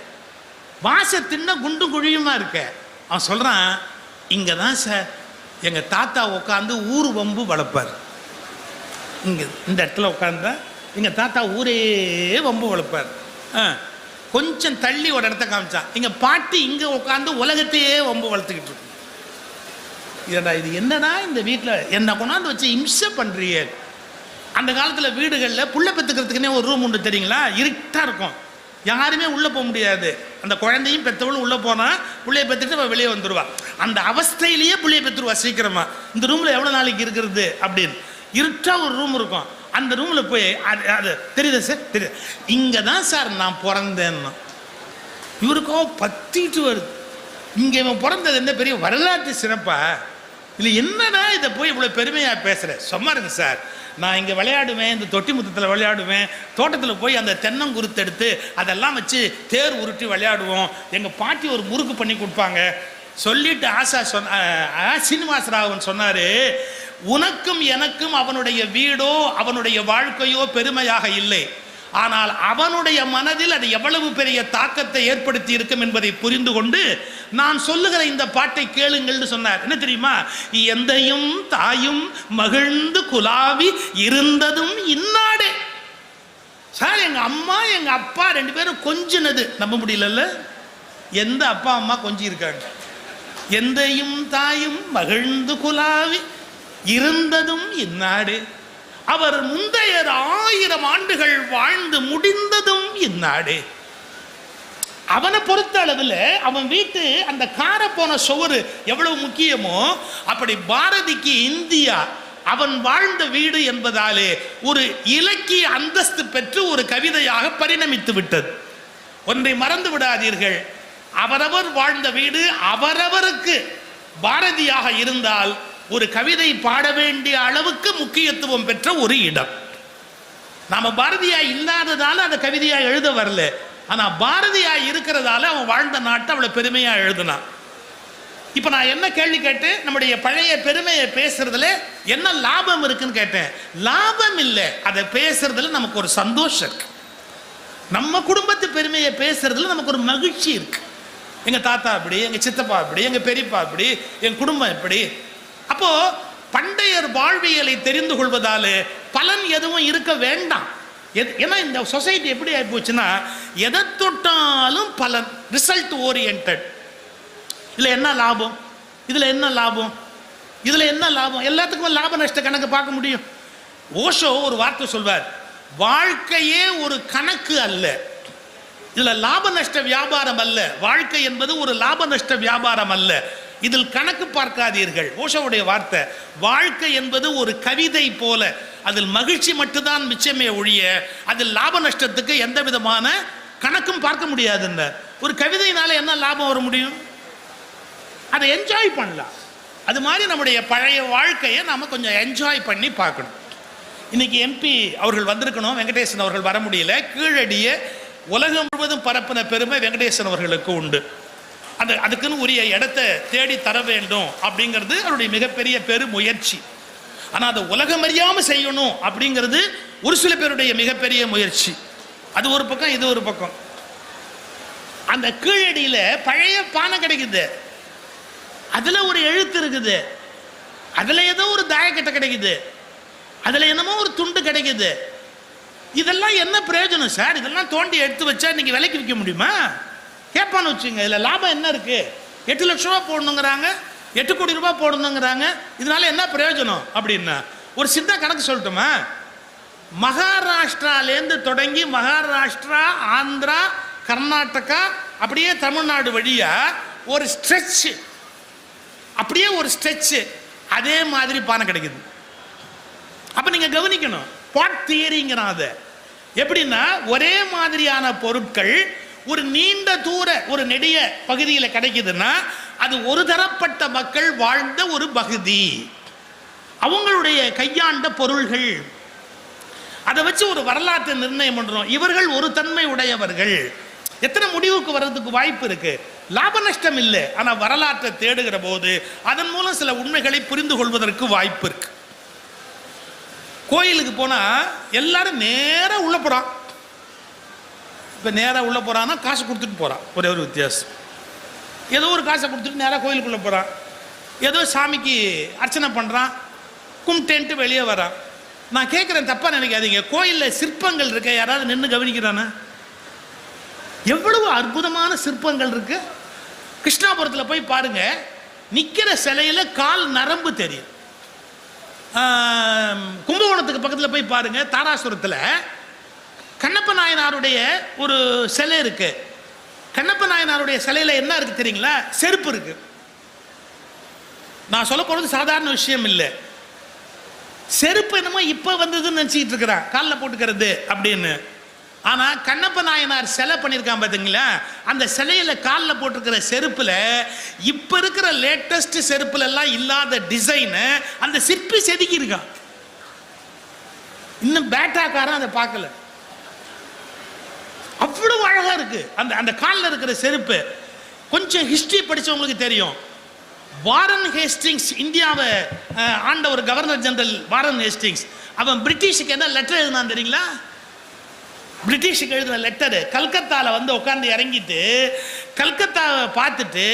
வாச தின்ன குண்டும் குழியுமா இருக்க. அவன் சொல்கிறான், இங்கே தான் சார் எங்கள் தாத்தா உட்காந்து ஊர் வம்பு வளர்ப்பார். இங்கே இந்த இடத்துல உட்காந்தா எங்கள் தாத்தா ஊரே வம்பு வளர்ப்பார். கொஞ்சம் தள்ளி ஒரு இடத்த காமிச்சான், எங்கள் பாட்டி இங்கே உட்காந்து உலகத்தையே வம்பு வளர்த்துக்கிட்டு இருக்கு. இதடா இது என்னடா இந்த வீட்டில் என்ன கொண்டாந்து வச்சு இம்சை பண்ணுறிய. அந்த காலத்தில் வீடுகளில் புள்ள பெற்றுக்கிறதுக்குன்னே ஒரு ரூம் உண்டு தெரியுங்களா, இருட்டாக இருக்கும், யாருமே உள்ளே போக முடியாது. அந்த குழந்தையும் பெற்றவளும் உள்ளே போனால் பிள்ளைய பெற்றுட்டு அவள் வெளியே வந்துடுவா. அந்த அவஸ்தையிலேயே பிள்ளைய பெற்றுருவா சீக்கிரமாக. இந்த ரூமில் எவ்வளோ நாளைக்கு இருக்கிறது அப்படின்னு இருட்டாக ஒரு ரூம் இருக்கும். அந்த ரூமில் போய் அது தெரியுதா சார், தெரியுது, இங்கே தான் சார் நான் பிறந்தேன்னா. இவருக்கோ பத்திட்டு வருது, இங்கே இவன் பிறந்தது என்ன பெரிய வரலாற்று சிறப்பா இல்லை, என்னடா இதை போய் இவ்வளோ பெருமையாக பேசுகிறேன். சொன்னாருங்க சார், நான் இங்கே விளையாடுவேன், இந்த தொட்டி முத்தத்தில் விளையாடுவேன், தோட்டத்தில் போய் அந்த தென்னங்குருத்து எடுத்து அதெல்லாம் வச்சு தேர் உருட்டி விளையாடுவோம், எங்கள் பாட்டி ஒரு முறுக்கு பண்ணி கொடுப்பாங்க சொல்லிட்டு சீனிவாசராவன் சொன்னார், உனக்கும் எனக்கும் அவனுடைய வீடோ அவனுடைய வாழ்க்கையோ பெருமையாக இல்லை, ஆனால் அவனுடைய மனதில் அது எவ்வளவு பெரிய தாக்கத்தை ஏற்படுத்தி இருக்கும் என்பதை புரிந்து கொண்டு நான் சொல்லுகிற இந்த பாட்டை கேளுங்கள்னு சொன்னார். என்ன தெரியுமா, எந்தையும் தாயும் மகிழ்ந்து குலாவி இருந்ததும் இன்னாடே. சார் எங்க அம்மா எங்க அப்பா ரெண்டு பேரும் கொஞ்சினது நம்ப முடியல. எந்த அப்பா அம்மா கொஞ்சி இருக்காங்க? எந்தையும் தாயும் மகிழ்ந்து குலாவி இருந்ததும் இன்னாடே, அவர் முந்தைய 1000 ஆண்டுகள் வாழ்ந்து முடிந்ததும் இந்நாடு. அவனை பொறுத்த அளவில் அவன் வீட்டு அந்த கார போன சுவரு எவ்வளவு முக்கியமோ அப்படி பாரதிக்கு இந்தியா அவன் வாழ்ந்த வீடு என்பதாலே ஒரு இலக்கிய அந்தஸ்து பெற்று ஒரு கவிதையாக பரிணமித்து விட்டது. ஒன்றை மறந்து விடாதீர்கள், அவரவர் வாழ்ந்த வீடு அவரவருக்கு பாரதியாக இருந்தால் ஒரு கவிதை பாட வேண்டிய அளவுக்கு முக்கியத்துவம் பெற்ற ஒரு இடம். நாம பாரதியா இல்லாததால அந்த கவிதையா எழுத வரல, ஆனா பாரதியா இருக்கிறதால அவன் வாழ்ந்த நாட்டை அவ்வளவு பெருமையா எழுதினான். இப்ப நான் என்ன கேள்வி கேட்டு நம்முடைய பழைய பெருமையை பேசுறதுல என்ன லாபம் இருக்குன்னு கேட்டேன். லாபம் இல்லை, அதை பேசுறதுல நமக்கு ஒரு சந்தோஷம் இருக்கு. நம்ம குடும்பத்து பெருமையை பேசுறதுல நமக்கு ஒரு மகிழ்ச்சி இருக்கு. எங்க தாத்தா அப்படி, எங்க சித்தப்பா அப்படி, எங்க பெரியப்பா அப்படி, என் குடும்பம் எப்படி. அப்போ பண்டையர் வாழ்வியலை தெரிந்து கொள்வதாலே பலன் எதுவும் இருக்க வேண்டாம். ஏன்னா இந்த சொசைட்டி எப்படி ஆகி போச்சுன்னா எதை தொட்டாலும் பலன், ரிசல்ட் ஓரியன்டட். இல்லை என்ன லாபம், இதில் என்ன லாபம், இதில் என்ன லாபம், எல்லாத்துக்கும் லாப நஷ்ட கணக்கு பார்க்க முடியும். ஓஷோ ஒரு வார்த்தை சொல்வார், வாழ்க்கையே ஒரு கணக்கு அல்ல, இதில் லாப நஷ்ட வியாபாரம் அல்ல, வாழ்க்கை என்பது ஒரு லாப நஷ்ட வியாபாரம் அல்ல, இதில் கணக்கு பார்க்காதீர்கள். ஓஷோவுடைய வார்த்தை, வாழ்க்கை என்பது ஒரு கவிதை போல, அதில் மகிழ்ச்சி மட்டும்தான் மிச்சமே ஒழிய அதில் லாப நஷ்டத்துக்கு எந்த விதமான கணக்கும் பார்க்க முடியாதுன்ற. ஒரு கவிதையினால என்ன லாபம் வர முடியும்? அதை என்ஜாய் பண்ணலாம். அது மாதிரி நம்முடைய பழைய வாழ்க்கையை நாம் கொஞ்சம் என்ஜாய் பண்ணி பார்க்கணும். இன்னைக்கு எம்பி அவர்கள் வந்திருக்கணும், வெங்கடேசன் அவர்கள் வர முடியல. கீழடிய உலகம் முழுவதும் பரப்பின பெருமை வெங்கடேசன் அவர்களுக்கு உண்டு. அதுக்குன்னு உரிய இடத்தை தேடி தர வேண்டும் அப்படிங்கிறது அவருடைய மிகப்பெரிய பெருமுயற்சி. ஆனால் அதை உலகம் அறியாமல் செய்யணும் அப்படிங்கிறது ஒரு சில பேருடைய மிகப்பெரிய முயற்சி. அது ஒரு பக்கம், இது ஒரு பக்கம். அந்த கீழடியில் பழைய பானை கிடைக்குது, அதில் ஒரு எழுத்து இருக்குது, அதில் ஏதோ ஒரு தாயக்கட்டை கிடைக்குது, அதில் என்னமோ ஒரு துண்டு கிடைக்குது. இதெல்லாம் என்ன பிரயோஜனம் சார்? இதெல்லாம் தோண்டி எடுத்து வச்சா இன்னைக்கு விலைக்கு விற்க முடியுமா? கேட்பான்னு வச்சுங்க, இதில் லாபம் என்ன இருக்கு? 8 லட்ச ரூபா போடணுங்கிறாங்க, 8 கோடி ரூபாய் போடணுங்கிறாங்க, இதனால என்ன பிரயோஜனம் அப்படின்னா ஒரு சின்ன கணக்கு சொல்லட்டுமா? மகாராஷ்டிராலேருந்து தொடங்கி மகாராஷ்டிரா, ஆந்திரா, கர்நாடகா, அப்படியே தமிழ்நாடு வழியா ஒரு ஸ்ட்ரெச், அப்படியே ஒரு ஸ்ட்ரெச், அதே மாதிரி பானை கிடைக்குது. அப்ப நீங்க கவனிக்கணும், பாட் தியரிங்கிறான். அது எப்படின்னா ஒரே மாதிரியான பொருட்கள் ஒரு நீண்ட தூர ஒரு நெடிய பகுதியில் கிடைக்குதுன்னா அது ஒரு தரப்பட்ட மக்கள் வாழ்ந்த ஒரு பகுதி, அவங்களுடைய கையாண்ட பொருள்கள். அதை வச்சு ஒரு வரலாற்றை நிர்ணயம் பண்றோம். இவர்கள் ஒரு தன்மை உடையவர்கள். எத்தனை முடிவுக்கு வர்றதுக்கு வாய்ப்பு இருக்கு? லாப நஷ்டம் இல்லை, ஆனால் வரலாற்றை தேடுகிற போது அதன் மூலம் சில உண்மைகளை புரிந்து கொள்வதற்கு வாய்ப்பு இருக்கு. கோயிலுக்கு போனா எல்லாரும் நேரம் உள்ள போறான். இப்போ நேராக உள்ளே போகிறான்னா காசு கொடுத்துட்டு போகிறான், ஒரே ஒரு வித்தியாசம். ஏதோ ஒரு காசை கொடுத்துட்டு நேராக கோயிலுக்குள்ளே போகிறான், ஏதோ சாமிக்கு அர்ச்சனை பண்ணுறான், கும்பிட்டேன்ட்டு வெளியே வரான். நான் கேட்குறேன், தப்பாக நினைக்காதீங்க, கோயிலில் சிற்பங்கள் இருக்க யாராவது நின்று கவனிக்கிறானா? எவ்வளவு அற்புதமான சிற்பங்கள் இருக்கு. கிருஷ்ணாபுரத்தில் போய் பாருங்க, நிற்கிற சிலையில் கால் நரம்பு தெரியும். கும்பகோணத்துக்கு பக்கத்தில் போய் பாருங்க, தாராசுரத்தில் கண்ணப்ப நாயனாருடைய ஒரு சிலை இருக்கு. கண்ணப்ப நாயனாருடைய சிலையில் என்ன இருக்கு தெரியுங்களா? செருப்பு இருக்கு. நான் சொல்ல போறது சாதாரண விஷயம் இல்லை. செருப்பு என்னமோ இப்போ வந்ததுன்னு நினச்சிக்கிட்டு இருக்கிறான், காலில் போட்டுக்கிறது அப்படின்னு. ஆனால் கண்ணப்ப நாயனார் சிலை பண்ணியிருக்கான் பார்த்தீங்களா, அந்த சிலையில் காலில் போட்டிருக்கிற செருப்பில் இப்போ இருக்கிற லேட்டஸ்ட் செருப்புல எல்லாம் இல்லாத டிசைனு அந்த சிற்பி செதுக்கியிருக்கான். இன்னும் பேட்டாக்காரன் அதை பார்க்கல. அவ்வளவு அழகா இருக்கு அந்த அந்த காலில் இருக்கிற செருப்பு. கொஞ்சம் ஹிஸ்டரி படிச்சவங்களுக்கு தெரியும். வாரன் ஹேஸ்டிங்ஸ், இந்தியாவை ஆண்ட ஒரு கவர்னர் ஜெனரல் வாரன் ஹேஸ்டிங்ஸ், அவன் பிரிட்டிஷுக்கு என்ன லெட்டர் எழுதினான் தெரியுங்களா? பிரிட்டிஷுக்கு எழுதின லெட்டரு கல்கத்தாவில் வந்து உட்காந்து இறங்கிட்டு கல்கத்தாவை பார்த்துட்டு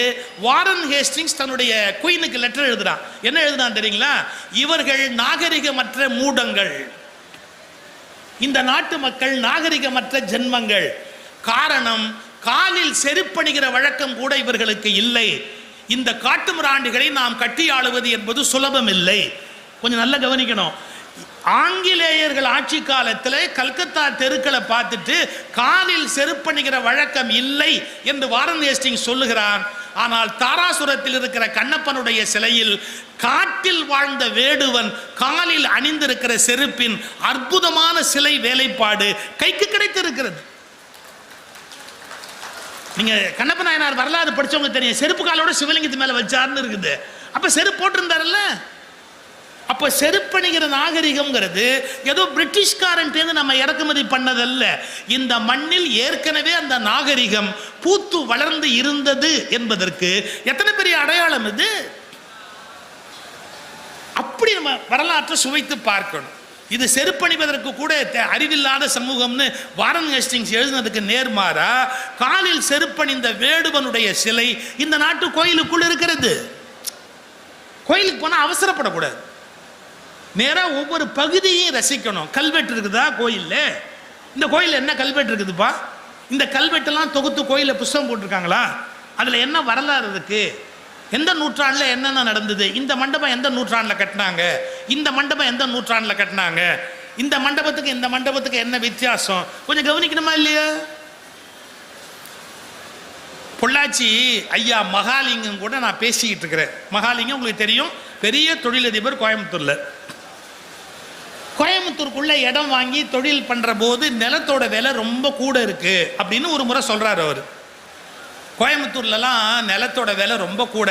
வாரன் ஹேஸ்டிங்ஸ் தன்னுடைய குயினுக்கு லெட்டர் எழுதுறான். என்ன எழுதுனான் தெரியுங்களா? இவர்கள் நாகரிகமற்ற மூடங்கள், இந்த நாட்டு மக்கள் நாகரிகமற்ற ஜென்மங்கள். காரணம், காலில் செருப்பணிகிற வழக்கம் கூட இவர்களுக்கு இல்லை. இந்த காட்டு மிராண்டிகளை நாம் கட்டி ஆளுவது என்பது சுலபம் இல்லை. கொஞ்சம் நல்லா கவனிக்கணும். ஆங்கிலேயர்கள் ஆட்சி காலத்தில் கல்கத்தா தெருக்களை பார்த்துட்டு காலில் செருப்பணிகிற வழக்கம் இல்லை என்று வாரன் ஹேஸ்டிங்ஸ் சொல்லுகிறான். ஆனால் தாராசுரத்தில் இருக்கிற கண்ணப்பனுடைய சிலையில் காட்டில் வாழ்ந்த வேடுவன் காலில் அணிந்திருக்கிற செருப்பின் அற்புதமான சிலை வேலைப்பாடு கைக்கு கிடைத்திருக்கிறது. நீங்க கண்ணப்ப நாயனார் வரலாறு படிச்சவங்க தெரியும், செருப்பு காலோட சிவலிங்கத்து மேல வச்சார்னு இருக்குது. அப்ப செருப்பு போட்டிருந்தாருல்ல. அப்ப செருப்பணிகிற நாகரிகம்ங்கிறது ஏதோ பிரிட்டிஷ்காரன் நம்ம இறக்குமதி பண்ணதல்ல. இந்த மண்ணில் ஏற்கனவே அந்த நாகரிகம் பூத்து வளர்ந்து இருந்தது என்பதற்கு எத்தனை பெரிய அடையாளம் இது. அப்படி நம்ம வரலாற்றை சுவைத்து பார்க்கணும். இது செருப்பணிவதற்கு கூட அறிவில்லாத சமூகம்னு வாரன் ஹேஸ்டிங்ஸ் எழுதினதுக்கு நேர்மாறா காலில் செருப்பணிந்த வேடுவனுடைய சிலை இந்த நாட்டு கோயிலுக்குள் இருக்கிறது. கோயிலுக்கு போனால் அவசரப்படக்கூடாது, நேராக ஒவ்வொரு பகுதியையும் ரசிக்கணும். கல்வெட்டு இருக்குதா கோயிலில்? இந்த கோயிலில் என்ன கல்வெட்டு இருக்குதுப்பா? இந்த கல்வெட்டெல்லாம் தொகுத்து கோயிலில் புஸ்தகம் போட்டிருக்காங்களா? அதில் என்ன வரலாறு இருக்கு? எந்த நூற்றாண்டில் என்னென்ன நடந்தது? இந்த மண்டபம் எந்த நூற்றாண்டில் கட்டினாங்க? இந்த மண்டபம் எந்த நூற்றாண்டில் கட்டினாங்க? இந்த மண்டபத்துக்கு இந்த மண்டபத்துக்கு என்ன வித்தியாசம்? கொஞ்சம் கவனிக்கணுமா இல்லையா? பொள்ளாச்சி ஐயா மகாலிங்கம் கூட நான் பேசிக்கிட்டு இருக்கிறேன். மகாலிங்கம் உங்களுக்கு தெரியும், பெரிய தொழிலதிபர் கோயம்புத்தூர்ல. கோயம்புத்தூருக்குள்ள இடம் வாங்கி தொழில் பண்ற போது நிலத்தோட விலை ரொம்ப கூட இருக்கு அப்படின்னு ஒரு முறை சொல்றாரு அவர். கோயம்புத்தூர்லலாம் நிலத்தோட விலை ரொம்ப கூட,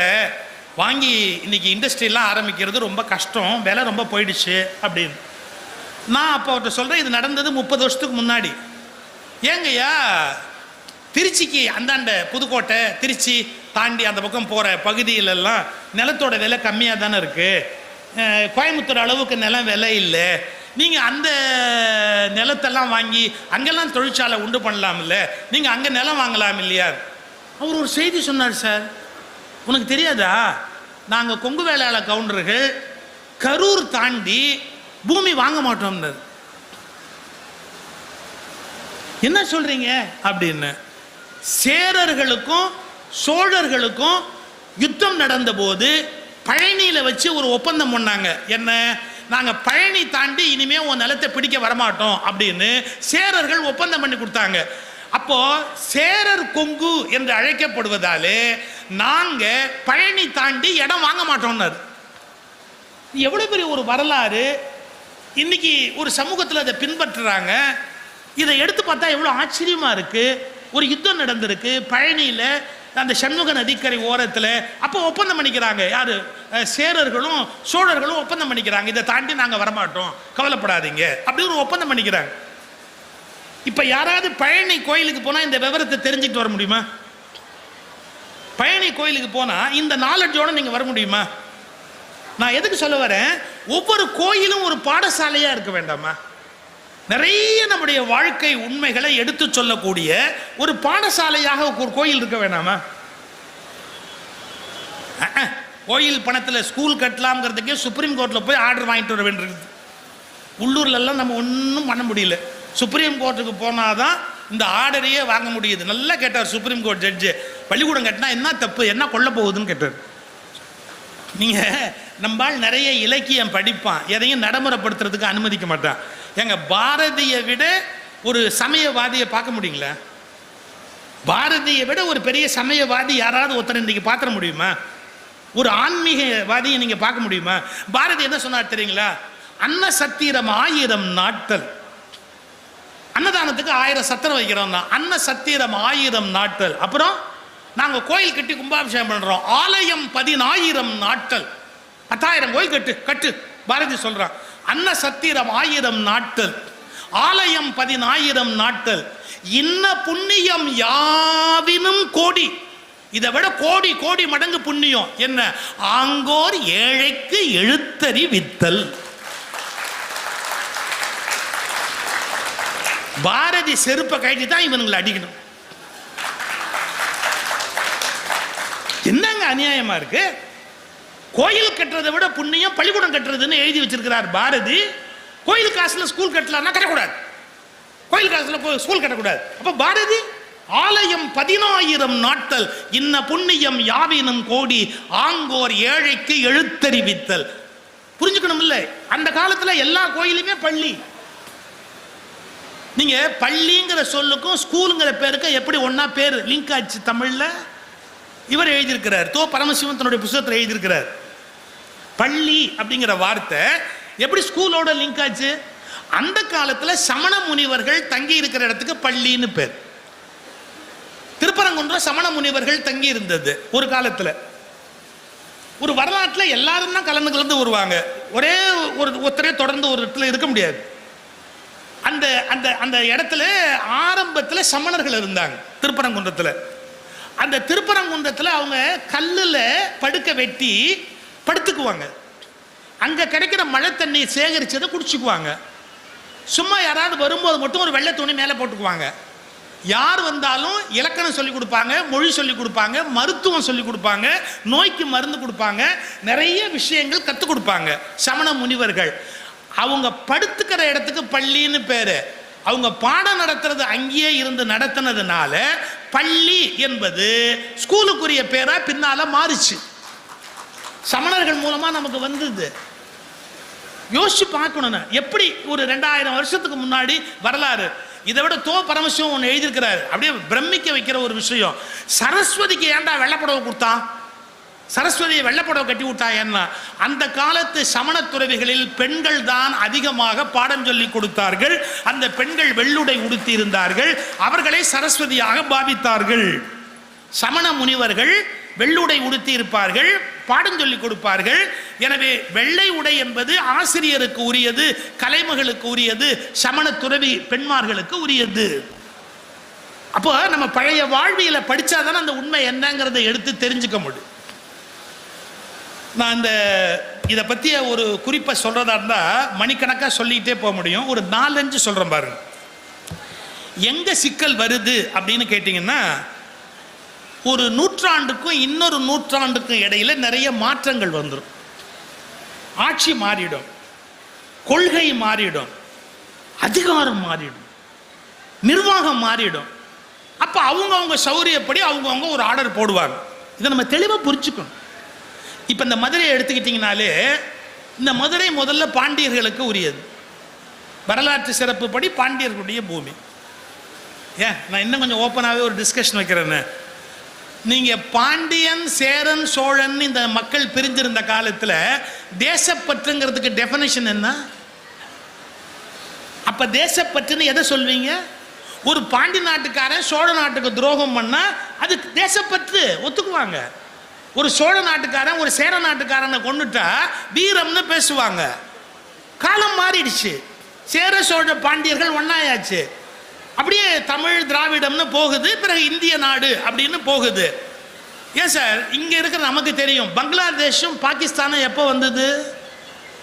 வாங்கி இன்னைக்கு இண்டஸ்ட்ரியெல்லாம் ஆரம்பிக்கிறது ரொம்ப கஷ்டம், விலை ரொம்ப போயிடுச்சு அப்படின்னு. நான் அப்போ அவர்கிட்ட சொல்கிறேன், இது நடந்தது 30 வருஷத்துக்கு முன்னாடி. ஏங்கய்யா, திருச்சிக்கு அந்தாண்ட புதுக்கோட்டை திருச்சி தாண்டி அந்த பக்கம் போகிற பகுதியிலெல்லாம் நிலத்தோட விலை கம்மியாக தானே இருக்குது, கோயம்புத்தூர் அளவுக்கு நிலம் விலை இல்லை, நீங்கள் அந்த நிலத்தெல்லாம் வாங்கி அங்கெல்லாம் தொழிற்சாலை உண்டு பண்ணலாம் இல்லை, நீங்கள் அங்கே நிலம் வாங்கலாம் இல்லையா? அவர் ஒரு செய்தி சொன்னார், சார் உனக்கு தெரியாதா, நாங்கள் கொங்கு வேளாள கவுண்டர்கள் கரூர் தாண்டி பூமி வாங்க மாட்டோம்னார். என்ன சொல்றீங்க அப்படின்னு. சேரர்களுக்கும் சோழர்களுக்கும் யுத்தம் நடந்த போது பழனியில வச்சு ஒரு ஒப்பந்தம் பண்ணாங்க. என்ன, நாங்க பழனி தாண்டி இனிமே உன் நிலத்தை பிடிக்க வரமாட்டோம் அப்படின்னு சேரர்கள் ஒப்பந்தம் பண்ணி கொடுத்தாங்க. அப்போ சேரர் கொங்கு என்று அழைக்கப்படுவதாலே நாங்க பழனி தாண்டி இடம் வாங்க மாட்டோம்னாரு. எவ்வளவு பெரிய ஒரு வரலாறு. இன்னைக்கு ஒரு சமூகத்தில் அதை பின்பற்றுறாங்க. இதை எடுத்து பார்த்தா எவ்வளோ ஆச்சரியமா இருக்கு. ஒரு யுத்தம் நடந்திருக்கு பழனியில், அந்த சண்முக நதிக்கரை ஓரத்தில். அப்போ ஒப்பந்தம் பண்ணிக்கிறாங்க, யாரு, சேரர்களும் சோழர்களும் ஒப்பந்தம் பண்ணிக்கிறாங்க, இதை தாண்டி நாங்கள் வரமாட்டோம், கவலைப்படாதீங்க அப்படின்னு ஒரு ஒப்பந்தம் பண்ணிக்கிறாங்க. இப்போ யாராவது பழனி கோயிலுக்கு போனால் இந்த விவரத்தை தெரிஞ்சுக்கிட்டு வர முடியுமா? பழனி கோயிலுக்கு போனால் இந்த நாலெட்ஜோட நீங்கள் வர முடியுமா? நான் எதுக்கு சொல்ல வரேன், ஒவ்வொரு கோயிலும் ஒரு பாடசாலையாக இருக்க வேண்டாமா? நிறைய நம்முடைய வாழ்க்கை உண்மைகளை எடுத்து சொல்லக்கூடிய ஒரு பாடசாலையாக ஒரு கோயில் இருக்க வேணாமா? கோயில் பணத்தில் ஸ்கூல் கட்டலாம்ங்கிறதுக்கே சுப்ரீம் கோர்ட்டில் போய் ஆர்டர் வாங்கிட்டு வர வேண்டியிருக்குது. உள்ளூர்லெல்லாம் நம்ம ஒன்றும் பண்ண முடியல. சுப்ரீம் கோர்ட்டுக்கு போனால் தான் இந்த ஆர்டரையே வாங்க முடியுது. நல்லா கேட்டார் சுப்ரீம் கோர்ட் ஜட்ஜு, பள்ளிக்கூடம் கட்டினா என்ன தப்பு, என்ன கொல்ல போகுதுன்னு கேட்டார். நீங்கள் நம்மால் நிறைய இலக்கியம் படிப்பான், எதையும் நடைமுறைப்படுத்துறதுக்கு அனுமதிக்க மாட்டான். எங்கள் பாரதியை விட ஒரு சமயவாதியை பார்க்க முடியுங்களா? பாரதியை விட ஒரு பெரிய சமயவாதி யாராவது ஒருத்தர் இன்றைக்கி பார்த்துட முடியுமா? ஒரு ஆன்மீகவாதியை நீங்கள் பார்க்க முடியுமா? பாரதி என்ன சொன்னார் தெரியுங்களா? அன்ன சத்திரம் 1000 நாட்கள். அன்னதானத்துக்கு 1000 சத்திரம் வைக்கிறோம்னா அன்ன சத்திரம் 1000 நாட்கள். அப்புறம் நாங்கள் கோயில் கட்டி கும்பாபிஷேகம் பண்ணுறோம், ஆலயம் 10,000 நாட்கள். 10,000 கோயில் கட்டு. பாரதி சொல்கிறான் அன்ன சத்திரம் 1000 நாட்கள், ஆலயம் 10,000 நாட்கள். இன்ன புண்ணியம் யாவினும் கோடி. இதை விட கோடி கோடி மடங்கு புண்ணியம் என்ன? ஆங்கோர் ஏழைக்கு எழுத்தறிவித்தல். பாரதி செருப்பை கட்டி தான் இவனுங்களை அடிக்கணும். என்னங்க அநியாயமா இருக்கு? கோயில் கட்டுறதை விட புண்ணியம் பள்ளிக்கூடம் கட்டுறதுன்னு எழுதி வச்சிருக்கிறார் பாரதி. கோயில் காசுல ஸ்கூல் கட்டலாம்னா கட்டக்கூடாது, கோயில் காசுல ஸ்கூல் கட்டக்கூடாது. அப்ப பாரதி ஆலயம் 10,000 நாட்கள், இன்ன புண்ணியம் யாவினும் கோடி, ஆங்கோர் ஏழைக்கு எழுத்தறிவித்தல். புரிஞ்சுக்கணும் இல்லை? அந்த காலத்துல எல்லா கோயிலுமே பள்ளி. நீங்க பள்ளிங்கிற சொல்லுக்கும் ஸ்கூலுங்கிற பேருக்கு எப்படி ஒன்னா பேர் லிங்க் ஆச்சு தமிழ்ல? இவர் எழுதியிருக்கிறார், தோ பரமசிவன் தன்னுடைய புத்தகத்தில் எழுதியிருக்கிறார். பள்ளி அப்படிங்கிற வார்த்தை எப்படி ஸ்கூலோட லிங்க் ஆச்சு? அந்த காலத்துல சமண முனிவர்கள் தங்கி இருக்கிற இடத்துக்கு பள்ளின்னு பேர். திருப்பரங்குன்றம் சமண முனிவர்கள் தங்கி இருந்தது ஒரு காலத்துல. ஒரு வரலாற்றில் எல்லாரும் தான் கலந்து வருவாங்க, ஒரே ஒருத்தரே தொடர்ந்து ஒரு இடத்துல இருக்க முடியாது. அந்த அந்த அந்த இடத்துல ஆரம்பத்தில் சமணர்கள் இருந்தாங்க திருப்பரங்குன்றத்தில். அந்த திருப்பரங்குன்றத்தில் அவங்க கல்லில் படுக்க வெட்டி படுத்துக்குவாங்க. அங்கே கிடைக்கிற மழை தண்ணி சேகரிச்சதை குடிச்சுக்குவாங்க. சும்மா யாராவது வரும்போது மட்டும் ஒரு வெள்ளை துணி மேலே போட்டுக்குவாங்க. யார் வந்தாலும் இலக்கணம் சொல்லி கொடுப்பாங்க, மொழி சொல்லி கொடுப்பாங்க, மருத்துவம் சொல்லி கொடுப்பாங்க, நோய்க்கு மருந்து கொடுப்பாங்க, நிறைய விஷயங்கள் கற்றுக் கொடுப்பாங்க சமண முனிவர்கள். அவங்க படுத்துக்கிற இடத்துக்கு பள்ளின்னு பேரு. அவங்க பாடம் நடத்துறது அங்கேயே இருந்து நடத்தினதுனால பள்ளி என்பது ஸ்கூலுக்குரிய பேரா பின்னால மாறிச்சு. சமணர்கள் மூலமா நமக்கு வந்தது. யோசிச்சு பார்க்கணும், எப்படி ஒரு 2000 வருஷத்துக்கு முன்னாடி வரலாறு. இதை விட தோ பரமசிவம் ஒன்று எழுதியிருக்கிறாரு, அப்படியே பிரமிக்க வைக்கிற ஒரு விஷயம். சரஸ்வதிக்கு ஏன்டா வெள்ளப்படவை கொடுத்தான்? சரஸ்வதியை வெள்ளப்படவை கட்டி விட்டா என்ன? அந்த காலத்து சமண துறவிகளில் பெண்கள் தான் அதிகமாக பாடம் சொல்லி கொடுத்தார்கள். அந்த பெண்கள் வெள்ளுடை உடுத்தி இருந்தார்கள், அவர்களை சரஸ்வதியாக பாவித்தார்கள். சமண முனிவர்கள் வெள்ளுடை உடுத்தி இருப்பார்கள், பாடம் சொல்லி கொடுப்பார்கள். எனவே வெள்ளை உடை என்பது ஆசிரியருக்கு உரியது, கலைமகளுக்கு உரியது, சமண துறவி பெண்மார்களுக்கு உரியது. அப்போ நம்ம பழைய வாழ்வியலை படிச்சாதானே அந்த உண்மை என்னங்கிறத எடுத்து தெரிஞ்சுக்க முடியும். நான் இதை பற்றிய ஒரு குறிப்பை சொல்கிறதா இருந்தால் மணிக்கணக்காக சொல்லிக்கிட்டே போக முடியும். ஒரு 4-5 சொல்கிறேன் பாருங்க. எங்கே சிக்கல் வருது அப்படின்னு கேட்டிங்கன்னா, ஒரு நூற்றாண்டுக்கும் இன்னொரு நூற்றாண்டுக்கும் இடையில நிறைய மாற்றங்கள் வந்துடும். ஆட்சி மாறிடும், கொள்கை மாறிடும், அதிகாரம் மாறிடும், நிர்வாகம் மாறிடும். அப்போ அவங்க சௌரியப்படி அவங்க ஒரு ஆர்டர் போடுவாங்க. இதை நம்ம தெளிவாக புரிஞ்சுக்கணும். இப்போ இந்த மதுரையை எடுத்துக்கிட்டிங்கனாலே, இந்த மதுரை முதல்ல பாண்டியர்களுக்கு உரியது. வரலாற்று சிறப்பு படி பாண்டியர்களுடைய பூமி. நான் இன்னும் கொஞ்சம் ஓப்பனாகவே ஒரு டிஸ்கஷன் வைக்கிறேன்னு. நீங்கள் பாண்டியன், சேரன், சோழன் இந்த மக்கள் பிரிஞ்சிருந்த காலத்தில் தேசப்பற்றுங்கிறதுக்கு டெஃபினேஷன் என்ன? அப்போ தேசப்பற்றுன்னு எதை சொல்வீங்க? ஒரு பாண்டி நாட்டுக்காரன் சோழ நாட்டுக்கு துரோகம் பண்ணால் அது தேசப்பற்று ஒத்துக்குவாங்க. ஒரு சோழ நாட்டுக்காரன் ஒரு சேர நாட்டுக்காரனை கொண்டுட்டா வீரம்னு பேசுவாங்க. காலம் மாறிடுச்சு, சேர சோழ பாண்டியர்கள் ஒன்னாயாச்சு. அப்படியே தமிழ் திராவிடம்னு போகுது, பிறகு இந்திய நாடு அப்படின்னு போகுது. ஏன் சார், இங்கே இருக்கிற நமக்கு தெரியும், பங்களாதேஷும் பாகிஸ்தானும் எப்போ வந்தது?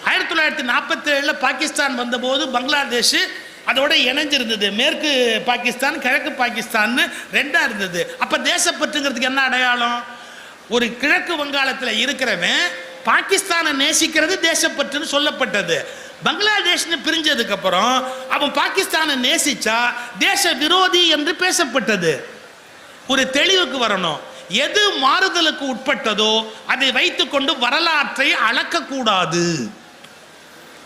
1947 பாகிஸ்தான் வந்தபோது பங்களாதேஷ் அதோட இணைஞ்சிருந்தது. மேற்கு பாகிஸ்தான் கிழக்கு பாகிஸ்தான் ரெண்டா இருந்தது. அப்ப தேசப்பற்றுங்கிறதுக்கு என்ன அடையாளம்? ஒரு கிழக்கு வங்காளத்தில் இருக்கிறவன் பாகிஸ்தானை நேசிக்கிறது தேசப்பற்றுன்னு சொல்லப்பட்டது. பங்களாதேஷ்னு பிரிஞ்சதுக்கு அப்புறம் அவன் பாகிஸ்தானை நேசிச்சா தேச விரோதி என்று பேசப்பட்டது. ஒரு தெளிவுக்கு வரணும். எது மாறுதலுக்கு உட்பட்டதோ அதை வைத்துக்கொண்டு வரலாற்றை அளக்கக்கூடாது.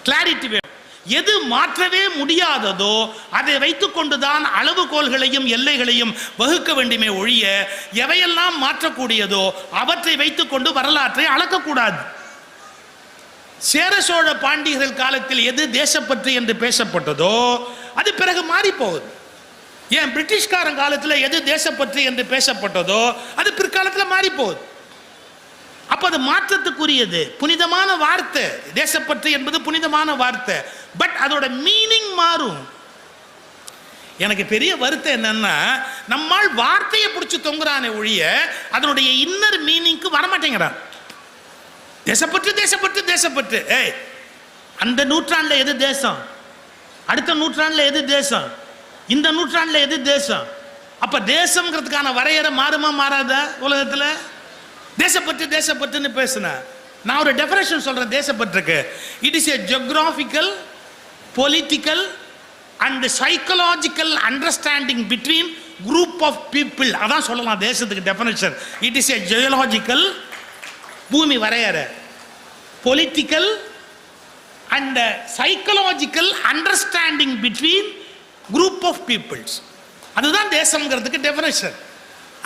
கிளாரிட்டி வேணும். எது மாற்றவே முடியாததோ அதை வைத்துக்கொண்டுதான் அளவுகோல்களையும் எல்லைகளையும் வகுக்க வேண்டுமே ஒழிய எவையெல்லாம் மாற்றக்கூடியதோ அவற்றை வைத்துக்கொண்டு வரலாற்றை அளக்கக்கூடாது. சேர சோழ பாண்டியர்கள் காலத்தில் எது தேசப்பற்று என்று பேசப்பட்டதோ அது பிறகு மாறி போகுது. ஏன் பிரிட்டிஷ்காரன் காலத்தில் எது தேசப்பற்று என்று பேசப்பட்டதோ அது பிற்காலத்தில் மாறி போகுது. அப்ப அது மாற்றத்துக்குரியது. புனிதமான வார்த்தை தேசப்பற்று என்பது புனிதமான வார்த்தை. பட் அதோட மீனிங் மாறும். எனக்கு பெரிய வருத்தம் என்னன்னா நம்மால் வார்த்தையை பிடிச்சி தொங்குறானே ஒழிய அதனுடைய இன்னர் மீனிங்க்கு வரமாட்டேங்கிறான். தேசப்பற்று தேசப்பற்று தேசப்பற்று. ஏய், அந்த நூற்றாண்டில் எது தேசம்? அடுத்த நூற்றாண்டில் எது தேசம்? இந்த நூற்றாண்டில் எது தேசம்? அப்ப தேசம்ங்கிறதுக்கான வரையறை மாறுமா மாறாதா? உலகத்தில் தேசப்பற்று தேசப்பற்றுன்னு பேசுன நான் ஒரு டெஃபினேஷன் சொல்றேன் தேசப்பற்றுக்கு. It is a geographical, political and psychological understanding between group of people. அதான் சொல்லலாம் தேசத்துக்கு definition. It is a geological, பூமி வரையறை, political and psychological understanding between group of peoples. அதுதான் தேசம்ங்கிறதுக்கு டெஃபினேஷன்.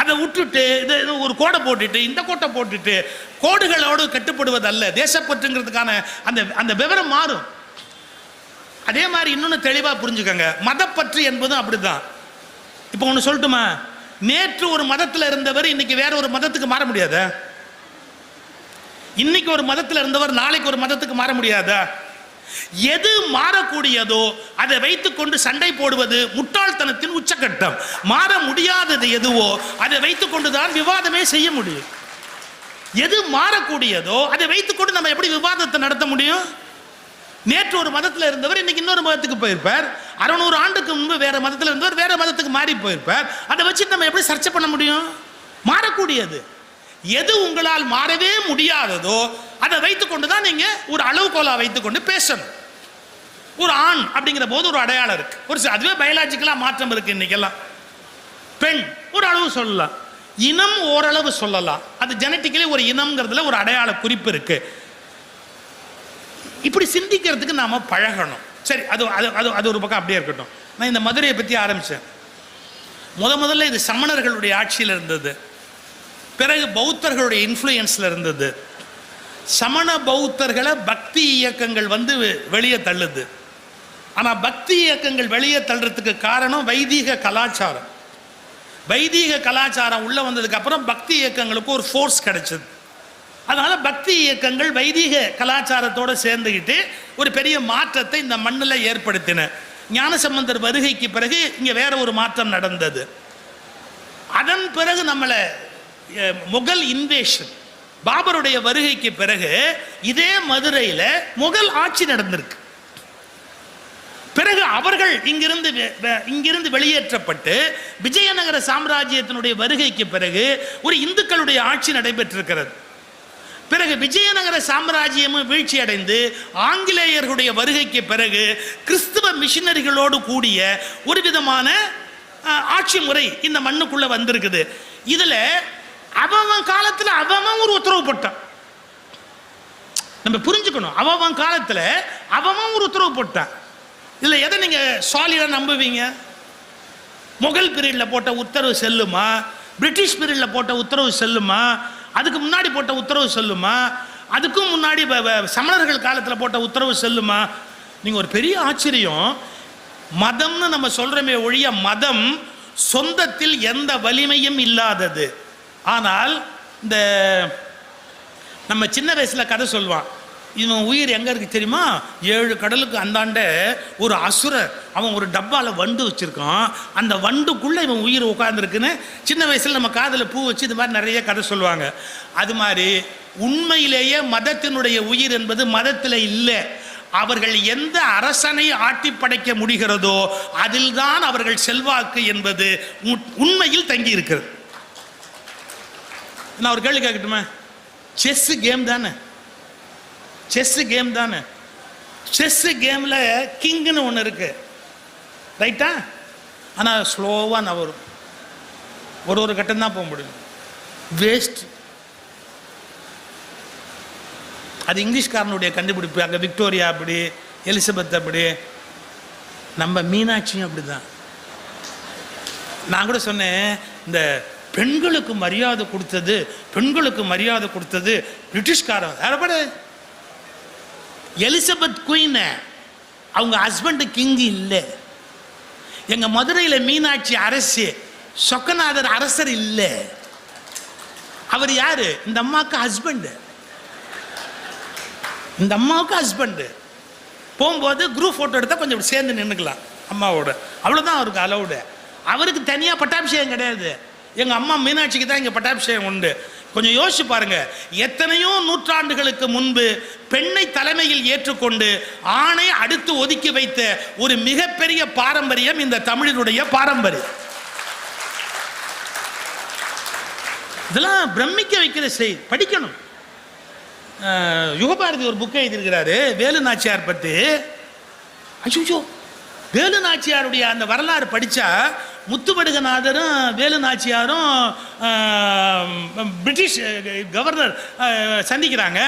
அதை விட்டுட்டு இது ஒரு கோடை போட்டுட்டு இந்த கோட்டை போட்டுட்டு கோடுகளோடு கட்டுப்படுவதல்ல தேசப்பற்றுங்கிறதுக்கான அந்த அந்த விவரம் மாறும். அதே மாதிரி இன்னொன்று தெளிவாக புரிஞ்சுக்கோங்க. மதப்பற்று என்பதும் அப்படிதான். இப்போ ஒன்று சொல்லட்டுமா? நேற்று ஒரு மதத்தில் இருந்தவர் இன்னைக்கு வேற ஒரு மதத்துக்கு மாற முடியாத? இன்னைக்கு ஒரு மதத்தில் இருந்தவர் நாளைக்கு ஒரு மதத்துக்கு மாற முடியாதா? எது மாறக்கூடியதோ அதை வைத்துக்கொண்டு சண்டை போடுவது முட்டாள்தனத்தின் உச்சகட்டம். மாற முடியாதது எதுவோ அதை வைத்துக்கொண்டுதான் விவாதமே செய்ய முடியும். எது மாறக்கூடியதோ அதை வைத்துக்கொண்டு நம்ம எப்படி விவாதத்தை நடத்த முடியும்? நேற்று ஒரு மதத்தில் இருந்தவர் இன்னைக்கு இன்னொரு மதத்துக்கு போயிருப்பார். 600 ஆண்டுக்கு முன்பு வேற மதத்தில் இருந்தவர் வேற மதத்துக்கு மாறி போயிருப்பார். அதை வச்சு நம்ம எப்படி சர்ச்சை பண்ண முடியும்? மாறக்கூடியது எது உங்களால் மாறவே முடியாததோ அதை வைத்துக்கொண்டு தான் நீங்க ஒரு அளவுகோலா வைத்துக்கொண்டு பேசணும். ஒரு ஆண் அப்படிங்கிற போது ஒரு அடையாளம் இருக்கு. ஒரு அதுவே பயாலஜிக்கலா மாற்றம் இருக்கு. இன்னைக்கெல்லாம் பெண் ஒரு அளவு சொல்லலாம், இனம் ஓரளவு சொல்லலாம். அது ஜெனட்டிக்கலி ஒரு இனம்ங்கிறதுல ஒரு அடையாள குறிப்பு இருக்கு. இப்படி சிந்திக்கிறதுக்கு நாம பழகணும். சரி, அது அது அது ஒரு பக்கம் அப்படியே இருக்கட்டும். நான் இந்த மதுரையை பற்றி ஆரம்பித்தேன். முதல்ல இது சமணர்களுடைய ஆட்சியில் இருந்தது. பிறகு பௌத்தர்களுடைய இன்ஃப்ளூயன்ஸில் இருந்தது. சமண பௌத்தர்களை பக்தி இயக்கங்கள் வந்து வெளியே தள்ளுது. ஆனால் பக்தி இயக்கங்கள் வெளியே தள்ளுறதுக்கு காரணம் வைதீக கலாச்சாரம். வைதீக கலாச்சாரம் உள்ளே வந்ததுக்கு அப்புறம் பக்தி இயக்கங்களுக்கு ஒரு ஃபோர்ஸ் கிடைச்சது. அதனால பக்தி இயக்கங்கள் வைதீக கலாச்சாரத்தோடு சேர்ந்துக்கிட்டு ஒரு பெரிய மாற்றத்தை இந்த மண்ணில் ஏற்படுத்தின. ஞானசம்பந்தர் வருகைக்கு பிறகு இங்கே வேற ஒரு மாற்றம் நடந்தது. அதன் பிறகு நம்மளை முகல் இன்வேஷன், பாபருடைய வருகைக்கு பிறகு இதே மதுரையில் முகல் ஆட்சி நடந்திருக்கு. பிறகு அவர்கள் இங்கிருந்து வெளியேற்றப்பட்டு விஜயநகர சாம்ராஜ்யத்தினுடைய வருகைக்கு பிறகு ஒரு இந்துக்களுடைய ஆட்சி நடைபெற்றிருக்கிறது. பிறகு விஜயநகர சாம்ராஜ்யமும் வீழ்ச்சி அடைந்து ஆங்கிலேயர்களுடைய வருகைக்கு பிறகு கிறிஸ்துவ மிஷினரிகளோடு கூடிய ஒரு விதமான ஆட்சி முறை இந்த மண்ணுக்குள்ள வந்திருக்குது. இதுல அவன் காலத்தில் அவன் ஒரு உத்தரவு போட்டான். நம்ம புரிஞ்சுக்கணும். அவன் காலத்தில் அவன் ஒரு உத்தரவு போட்டான். இதுல எதை நீங்க சாலிடா நம்புவீங்க? முகல் பீரியட்ல போட்ட உத்தரவு செல்லுமா? பிரிட்டிஷ் பீரியட்ல போட்ட உத்தரவு செல்லுமா? அதுக்கு முன்னாடி போட்ட உத்தரவு செல்லுமா? அதுக்கும் முன்னாடி சமணர்கள் காலத்தில் போட்ட உத்தரவு செல்லுமா? நீங்க ஒரு பெரிய ஆச்சரியம். மதம்னு நம்ம சொல்றோமே ஒழிய மதம் சொந்தத்தில் எந்த வலிமையும் இல்லாதது. ஆனால் இந்த நம்ம சின்ன வயசுல கதை சொல்வான். இவன் உயிர் எங்க இருக்கு தெரியுமா? 7 கடலுக்கு அந்தாண்ட ஒரு அசுரர், அவன் ஒரு டப்பால வண்டு வச்சிருக்கான், அந்த வண்டுக்குள்ள இவன் உயிர் உட்கார்ந்துருக்குன்னு சின்ன வயசுல நம்ம காதில் பூ வச்சு இது மாதிரி நிறைய கதை சொல்லுவாங்க. அது மாதிரி உண்மையிலேயே மதத்தினுடைய உயிர் என்பது மதத்தில் இல்லை. அவர்கள் எந்த அரசனை ஆட்டி படைக்க முடிகிறதோ அதில்தான் அவர்கள் செல்வாக்கு என்பது உண்மையில் தங்கி இருக்கிறது. நான் ஒரு கேள்வி கேட்கட்டுமா? செஸ் கேம் தானே, செஸ் கேம் தானே. செஸ் கேம்ல கிங்னு ஒன்று இருக்கு, ரைட்டா? ஆனால் ஸ்லோவாக நவரும், ஒரு கட்டம் தான் போக முடியும், வேஸ்ட். அது இங்கிலீஷ்காரனுடைய கண்டுபிடிப்பு. அங்கே விக்டோரியா அப்படி, எலிசபெத் அப்படி, நம்ம மீனாட்சியும் அப்படிதான். நான் கூட சொன்னேன், இந்த பெண்களுக்கு மரியாதை கொடுத்தது, பெண்களுக்கு மரியாதை கொடுத்தது பிரிட்டிஷ்காரன். யாரப்பட எலிசபெத் குயின், அவங்க ஹஸ்பண்ட் கிங் இல்லை. எங்க மதுரையில் மீனாட்சி அரசு, சொக்கநாதர் அரசர் இல்லை. அவர் யாரு? இந்த அம்மாவுக்கு ஹஸ்பண்ட், இந்த அம்மாவுக்கு ஹஸ்பண்ட். போகும்போது குரூப் ஃபோட்டோ எடுத்தால் கொஞ்சம் சேர்ந்து நின்றுக்கலாம் அம்மாவோட, அவ்வளோதான் அவருக்கு அலவுடு. அவருக்கு தனியாக பட்டாபிஷேகம் கிடையாது. எங்கள் அம்மா மீனாட்சிக்கு தான் இங்கே பட்டாபிஷேகம் உண்டு. கொஞ்சம் யோசிச்சு பாருங்க, எத்தனையோ நூற்றாண்டுகளுக்கு முன்பு பெண்ணை தலைமையில் ஏற்றுக்கொண்டு ஆணை அடுத்து ஒதுக்கி வைத்த ஒரு மிகப்பெரிய பாரம்பரியம் இந்த தமிழினுடைய பாரம்பரியம். இதெல்லாம் பிரமிக்க வைக்கிற செய்தி, படிக்கணும். யுகபாரதி ஒரு புக்கை எழுதியிருக்கிறாரு வேலு நாச்சியார் பற்றி. அச்சோ, வேலு நாச்சியாருடைய அந்த வரலாறு படித்தா முத்துவடுகநாதரும் வேலு நாச்சியாரும் பிரிட்டிஷ் கவர்னர் சந்திக்கிறாங்க.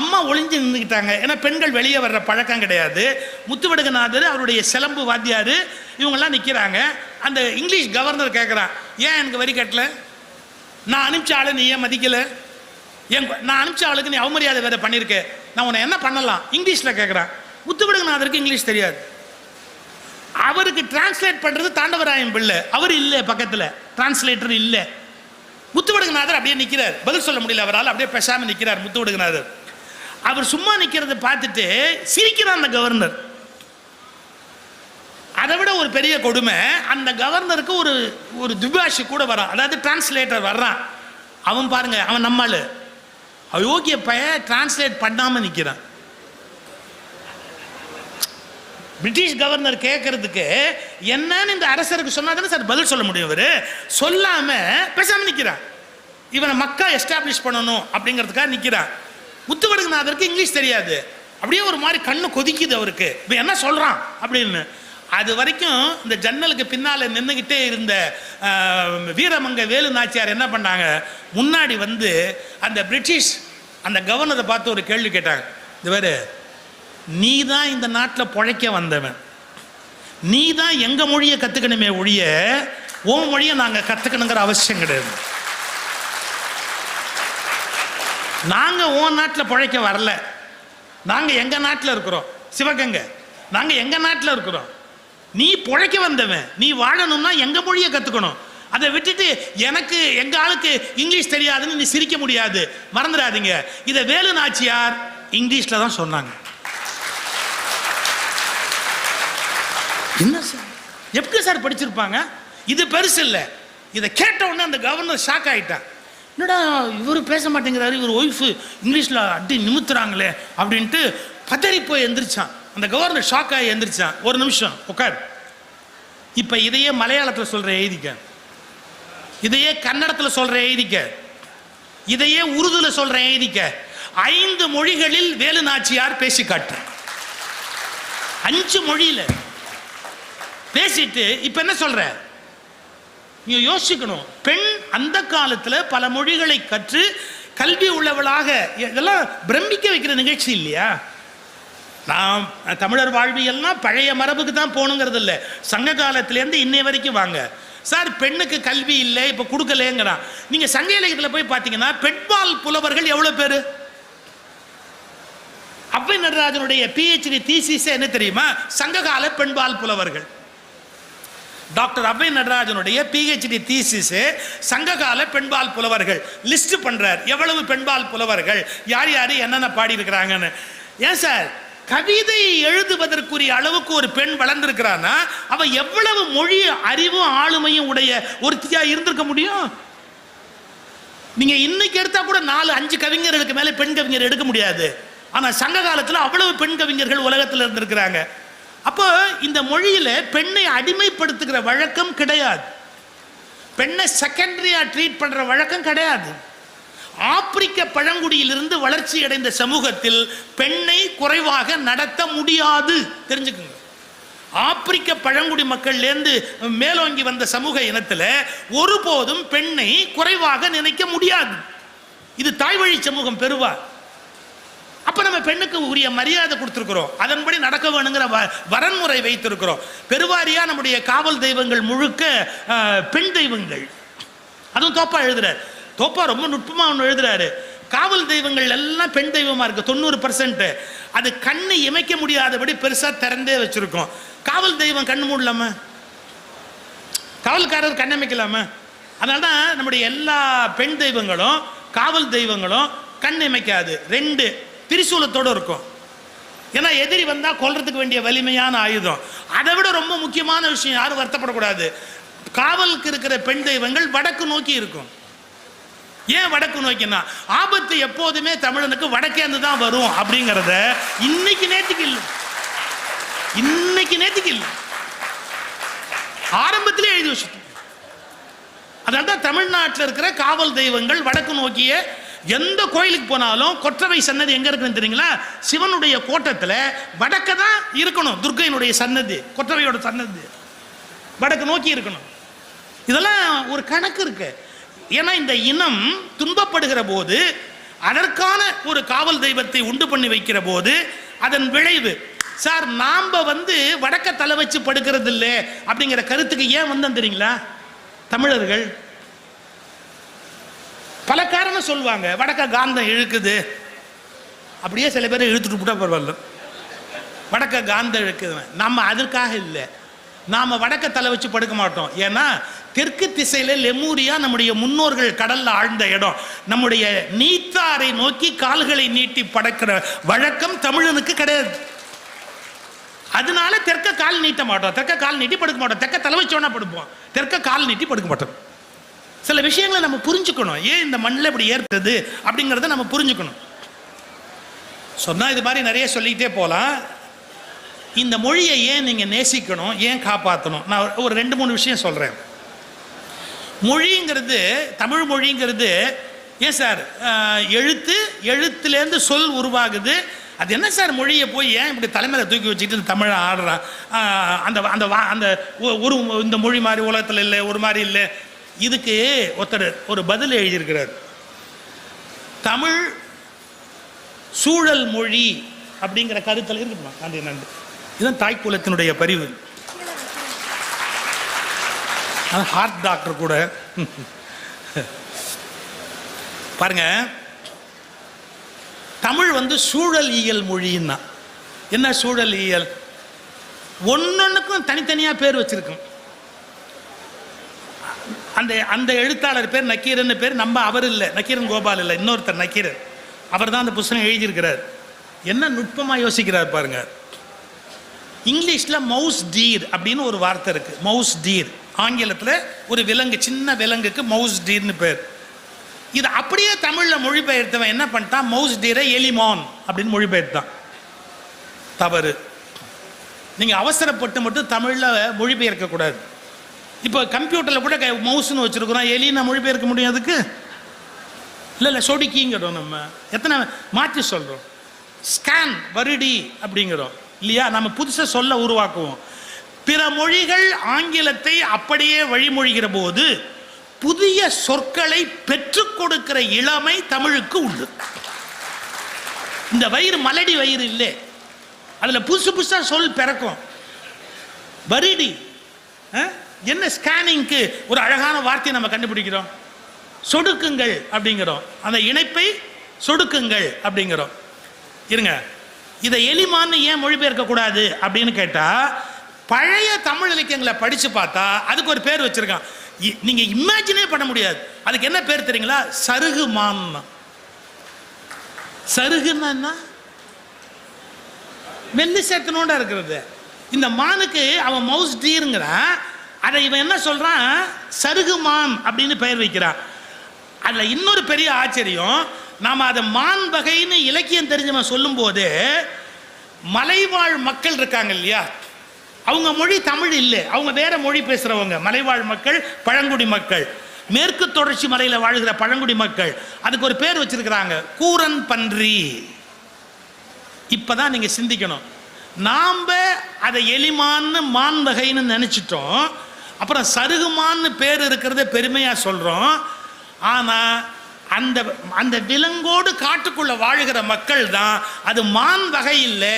அம்மா ஒளிஞ்சு நின்றுக்கிட்டாங்க, ஏன்னா பெண்கள் வெளியே வர்ற பழக்கம் கிடையாது. முத்துவடுகநாதர் அவருடைய சிலம்பு வாத்தியார் இவங்கெல்லாம் நிற்கிறாங்க. அந்த இங்கிலீஷ் கவர்னர் கேட்குறான், ஏன் எனக்கு வரி கட்டலை? நான் அனுப்பிச்ச ஆளை நீ ஏன் மதிக்கலை? நான் அனுப்பிச்ச ஆளுக்கு நீ அவமரியாதை வேற பண்ணியிருக்க, நான் உன்னை என்ன பண்ணலாம்? இங்கிலீஷில் கேட்குறான். முத்துவடுகநாதருக்கு இங்கிலீஷ் தெரியாது. அவருக்கு டிரான்ஸ்லேட் பண்ணுறது தாண்டவராயன் பிள்ளை, அவர் இல்லை பக்கத்தில், டிரான்ஸ்லேட்டர் இல்லை. முத்துவடுகநாதர் அப்படியே நிற்கிறார், பதில் சொல்ல முடியல அவரால், அப்படியே பேசாமல் நிற்கிறார் முத்துவடுகநாதர். அவர் சும்மா நிற்கிறத பார்த்துட்டு சிரிக்கிறார் அந்த கவர்னர். அதை விட ஒரு பெரிய கொடுமை, அந்த கவர்னருக்கு ஒரு துபாஷி கூட வரான், அதாவது டிரான்ஸ்லேட்டர் வர்றான். அவன் பாருங்க, அவன் நம்மால் அயோக்கிய பையன் டிரான்ஸ்லேட் பண்ணாமல் நிற்கிறான். பிரிட்டிஷ் கவர்னர் கேட்கறதுக்கு என்னன்னு இந்த அரசருக்கு சொன்னா தானே சார் பதில் சொல்ல முடியும். அவர் சொல்லாம பேசாம நிற்கிறான். இவனை மக்கா எஸ்டாப்ளிஷ் பண்ணணும் அப்படிங்கிறதுக்காக நிற்கிறான். முத்துவடுகநாதருக்கு இங்கிலீஷ் தெரியாது, அப்படியே ஒரு மாதிரி கண்ணு கொதிக்குது அவருக்கு, இவன் என்ன சொல்றான் அப்படின்னு. அது வரைக்கும் இந்த ஜன்னலுக்கு பின்னால் நின்றுக்கிட்டே இருந்த வீரமங்க வேலு நாச்சியார் என்ன பண்ணாங்க, முன்னாடி வந்து அந்த பிரிட்டிஷ் அந்த கவர்னரை பார்த்து ஒரு கேள்வி கேட்டாங்க. இது வேறு, நீ தான் இந்த நாட்டில் பிழைக்க வந்தவன், நீ தான் எங்கள் மொழியை கற்றுக்கணுமே ஒழிய உன் மொழியை நாங்கள் கற்றுக்கணுங்கிற அவசியம் கிடையாது. நாங்கள் உன் நாட்டில் பிழைக்க வரல, நாங்கள் எங்கள் நாட்டில் இருக்கிறோம், சிவகங்கை நாங்கள் எங்கள் நாட்டில் இருக்கிறோம். நீ பிழைக்க வந்தவன், நீ வாழணும்னா எங்கள் மொழியை கற்றுக்கணும். அதை விட்டுட்டு எனக்கு எங்கள் ஆளுக்கு இங்கிலீஷ் தெரியாதுன்னு நீ சிரிக்க முடியாது, மறந்துடாதீங்க. இதை வேலு நாச்சியார் இங்கிலீஷில் தான் சொன்னாங்க. என்ன சார், எப்படி சார் படிச்சிருப்பாங்க? இது பெருசு இல்லை. இதை கேட்ட உடனே அந்த கவர்னர் ஷாக் ஆகிட்டான். என்னடா இவர் பேச மாட்டேங்கிறாரு, இவர் ஒய்ஃபு இங்கிலீஷில் அடி நிமித்துறாங்களே அப்படின்ட்டு பதறி போய் எந்திரிச்சான். அந்த கவர்னர் ஷாக் ஆகி எந்திரிச்சான். ஒரு நிமிஷம் உட்கார், இப்போ இதையே மலையாளத்தில் சொல்கிற எழுதிக்க, இதையே கன்னடத்தில் சொல்கிற எழுதிக்க, இதையே உருதுல சொல்கிற எழுதிக்க. 5 மொழிகளில் வேலு நாச்சியார் பேசி காட்டு, 5 மொழியில் பேசிட்டு இப்போ என்ன சொல்ற? நீ யோசிக்கணும். பெண் அந்த காலத்தில் பல மொழிகளை கற்று கல்வி உள்ளவளாக, இதெல்லாம் பிரமிக்க வைக்கிற நிகழ்ச்சி இல்லையா? நான் தமிழர் வாழ்வியெல்லாம் பழைய மரபுக்கு தான் போகணுங்கிறது இல்லை. சங்க காலத்திலேருந்து இன்னை வரைக்கும் வாங்க சார், பெண்ணுக்கு கல்வி இல்லை இப்போ கொடுக்கலேங்கிறான். நீங்கள் சங்க இலக்கியத்தில் போய் பார்த்தீங்கன்னா பெண்பால் புலவர்கள் எவ்வளோ பேர்? அவ்வை நடராஜனுடைய PhD தீசிஸ் என்ன தெரியுமா? சங்ககால பெண்பால் புலவர்கள். டாக்டர் அவ்வை நடராஜனுடைய PhD தீசிஸ் சங்ககால பெண்பால் புலவர்கள் லிஸ்ட் பண்றார். எவ்வளவு பெண்பால் புலவர்கள், யார் யார் என்னென்ன பாடி இருக்கிறாங்கன்னு. ஏன் சார், கவிதை எழுதுவதற்குரிய அளவுக்கு ஒரு பெண் வளர்ந்திருக்கிறான்னா அவ எவ்வளவு மொழி அறிவும் ஆளுமையும் உடைய ஒருத்தியா இருந்திருக்க முடியும்? நீங்க இன்னைக்கு எடுத்தா கூட 4-5 கவிஞர்களுக்கு மேல பெண் கவிஞர் எடுக்க முடியாது. ஆனால் சங்க காலத்தில் அவ்வளவு பெண் கவிஞர்கள் உலகத்தில் இருந்திருக்கிறாங்க. அப்போ இந்த மொழியில பெண்ணை அடிமைப்படுத்துகிற வழக்கம் கிடையாது, பெண்ணை செகண்டரியா ட்ரீட் பண்ற வழக்கம் கிடையாது. ஆப்பிரிக்க பழங்குடியிலிருந்து வளர்ச்சி அடைந்த சமூகத்தில் பெண்ணை குறைவாக நடத்த முடியாது, தெரிஞ்சுக்குங்க. ஆப்பிரிக்க பழங்குடி மக்கள்லேருந்து மேலோங்கி வந்த சமூக இனத்தில் ஒருபோதும் பெண்ணை குறைவாக நினைக்க முடியாது. இது தாய்வழி சமூகம் பெறுவார். அப்ப நம்ம பெண்ணுக்கு உரிய மரியாதை கொடுத்திருக்கிறோம், அதன்படி நடக்க வேணுங்கிற வரன்முறை வைத்திருக்கிறோம். பெருவாரியா நம்முடைய காவல் தெய்வங்கள் முழுக்க பெண் தெய்வங்கள். அதுவும் தோப்பா எழுதுறாரு, தோப்பா ரொம்ப நுட்பமா ஒன்று எழுதுறாரு. காவல் தெய்வங்கள் எல்லாம் பெண் தெய்வமா இருக்கு 90%. அது கண்ணு இமைக்க முடியாதபடி பெருசா திறந்தே வச்சிருக்கோம். காவல் தெய்வம் கண்ணு மூடலாம, காவல்காரர் கண்ணமைக்கலாம. அதனால்தான் நம்முடைய எல்லா பெண் தெய்வங்களும் காவல் தெய்வங்களும் கண் இமைக்காது, 2 திரிசூலத்தோடு இருக்கும். ஏன்னா எதிரி வந்தா கொல்றதுக்கு வேண்டிய வலிமையான ஆயுதம். அதை விட ரொம்ப முக்கியமான விஷயம், யாரும் வருத்தப்படக்கூடாது, காவலுக்கு இருக்கிற பெண் தெய்வங்கள் வடக்கு நோக்கி இருக்கும். ஏன் வடக்கு நோக்கினா, ஆபத்து எப்போதுமே தமிழனுக்கு வடக்கேந்து தான் வரும் அப்படிங்கிறத இன்னைக்கு நேற்றுக்கு இல்லை, இன்னைக்கு நேற்றுக்கு இல்லை, ஆரம்பத்திலே எழுதி வச்சுட்டு. அதனால்தான் தமிழ்நாட்டில் இருக்கிற காவல் தெய்வங்கள் வடக்கு நோக்கிய. எந்த கோயிலுக்கு போனாலும் கொற்றவை சன்னதி எங்க இருக்குன்னு தெரியுங்களா? சிவனுடைய கோட்டத்தில் வடக்க தான் இருக்கணும். துர்க்கையினுடைய சன்னதி, கொற்றவையோட சன்னதி வடக்கு நோக்கி இருக்கணும். இதெல்லாம் ஒரு கணக்கு இருக்கு. ஏன்னா இந்த இனம் துன்பப்படுகிற போது அதற்கான ஒரு காவல் தெய்வத்தை உண்டு பண்ணி வைக்கிற போது அதன் விளைவு. சார் நாம வடக்க தலை வச்சு படுக்கிறது இல்லை அப்படிங்கிற கருத்துக்கு ஏன் வந்தோம் தெரியுங்களா? தமிழர்கள் பல காரணம் சொல்லுவாங்க. வடக்க காந்தம் இழுக்குது, அப்படியே சில பேர் இழுத்துட்டு விட்டா பரவாயில்ல, வடக்க காந்தம் இழுக்குது. நம்ம அதற்காக இல்லை, நாம வடக்க தலை வச்சு படுக்க மாட்டோம். ஏன்னா தெற்கு திசையில லெமூரியா நம்முடைய முன்னோர்கள் கடல்ல ஆழ்ந்த இடம். நம்முடைய நீத்தாரை நோக்கி கால்களை நீட்டி படக்கிற வழக்கம் தமிழனுக்கு கிடையாது. அதனால தெற்க கால் நீட்ட மாட்டோம், தெற்க கால் நீட்டி படுக்க மாட்டோம், தெற்க தலை வச்சோன்னா படுப்போம், தெற்க கால் நீட்டி படுக்க மாட்டோம். சில விஷயங்களை நம்ம புரிஞ்சுக்கணும், ஏன் இந்த மண்ணில் இப்படி ஏற்படுது அப்படிங்கிறத நம்ம புரிஞ்சுக்கணும். சொன்னா இது மாதிரி நிறைய சொல்லிக்கிட்டே போகலாம். இந்த மொழியை ஏன் நீங்க நேசிக்கணும், ஏன் காப்பாற்றணும், நான் ஒரு 2-3 விஷயம் சொல்றேன். மொழிங்கிறது, தமிழ் மொழிங்கிறது ஏன் சார் எழுத்துலேருந்து சொல் உருவாகுது. அது என்ன சார் மொழியை போய் ஏன் இப்படி தலைமையில் தூக்கி வச்சுக்கிட்டு தமிழை ஆடுறான்? அந்த அந்த அந்த ஒரு இந்த மொழி மாதிரி உலகத்தில் இல்லை, ஒரு மாதிரி இல்லை. இதுக்கு ஒருத்தர் ஒரு பதில் எழுதியிருக்கிறார். தமிழ் சூழல் மொழி அப்படிங்கிற கருத்தில் இருக்குமா? நன்றி. இதுதான் தாய்க்குலத்தினுடைய பரிவு. ஹார்ட் டாக்டர் கூட பாருங்க, தமிழ் சூழல் இயல் மொழின்னா என்ன? சூழல் இயல் ஒன்னொன்னுக்கும் தனித்தனியாக பேர் வச்சிருக்கோம். அந்த அந்த எழுத்தாளர் பேர் நக்கீரன் பேர். நம்ம அவர் இல்லை, நக்கீரன் கோபால் இல்லை, இன்னொருத்தர் நக்கீரன். அவர் தான் அந்த புத்தகம் எழுதியிருக்கிறார். என்ன நுட்பமாக யோசிக்கிறார் பாருங்க. இங்கிலீஷில் மவுஸ் டீர் அப்படின்னு ஒரு வார்த்தை இருக்கு. மவுஸ் டீர் ஆங்கிலத்தில் ஒரு விலங்கு, சின்ன விலங்குக்கு மவுஸ் டீர்னு பேர். இது அப்படியே தமிழில் மொழிபெயர்த்தவன் என்ன பண்ணிட்டான்? மவுஸ் டீரை எலிமான் அப்படின்னு மொழிபெயர்த்தான். தவறு. நீங்கள் அவசரப்பட்டு மட்டும் தமிழில் மொழிபெயர்க்கக்கூடாது. இப்போ கம்ப்யூட்டரில் கூட மவுஸ்ன்னு வச்சுருக்குறோம், எலினா மொழிபெயர்க்க முடியும் அதுக்கு? இல்லை சொடிக்கிங்கிறோம். நம்ம எத்தனை மாற்றி சொல்கிறோம். ஸ்கேன் வருடி அப்படிங்கிறோம் இல்லையா? நம்ம புதுசாக சொல்ல உருவாக்குவோம். பிற மொழிகள் ஆங்கிலத்தை அப்படியே வழிமொழிகிற போது புதிய சொற்களை பெற்றுக் கொடுக்கிற இளமை தமிழுக்கு உண்டு. இந்த வயிறு மலடி வயிறு இல்லை, அதில் புதுசு புதுசாக சொல் பிறக்கும். வருடி என்ன? ஸ்கேனிங்க்கு ஒரு அழகான வார்த்தையை நம்ம கண்டுபிடிக்கிறோம். சொடுக்குங்கள் அப்படிங்கிறோம், அந்த இணைப்பை சொடுக்குங்கள் அப்படிங்கிறோம். இருங்க, இதை எலிமான்னு ஏன் மொழிபெயர்க்கக்கூடாது அப்படின்னு கேட்டால், பழைய தமிழ் இலக்கியங்களை படித்து பார்த்தா அதுக்கு ஒரு பேர் வச்சுருக்கான். நீங்கள் இமேஜினே பண்ண முடியாது. அதுக்கு என்ன பேர் தெரியுங்களா? சருகு மான். சருகுன்னா என்ன? மெல்லி சேர்த்தனோண்டா இருக்கிறது. இந்த மானுக்கு அவன் மவுஸ் டீருங்கிறான், அதை இவன் என்ன சொல்கிறான்? சருகுமான் அப்படின்னு பெயர் வைக்கிறான். அதில் இன்னொரு பெரிய ஆச்சரியம், நாம் அதை மான் வகைன்னு இலக்கியம் தெரிஞ்சவன் சொல்லும் போது மலைவாழ் மக்கள் இருக்காங்க இல்லையா, அவங்க மொழி தமிழ் இல்லை, அவங்க வேற மொழி பேசுறவங்க. மலைவாழ் மக்கள், பழங்குடி மக்கள், மேற்கு தொடர்ச்சி மலையில் வாழ்கிற பழங்குடி மக்கள், அதுக்கு ஒரு பேர் வச்சிருக்கிறாங்க, கூரன் பன்றி. இப்பதான் நீங்க சிந்திக்கணும். நாம அதை எலிமான்னு மான் வகைன்னு நினைச்சிட்டோம். அப்புறம் சருகுமான்னு பேர் இருக்கிறத பெருமையா சொல்றோம். ஆனா அந்த அந்த விலங்கோடு காட்டுக்குள்ள வாழுகிற மக்கள் தான் அது மான் வகை இல்லை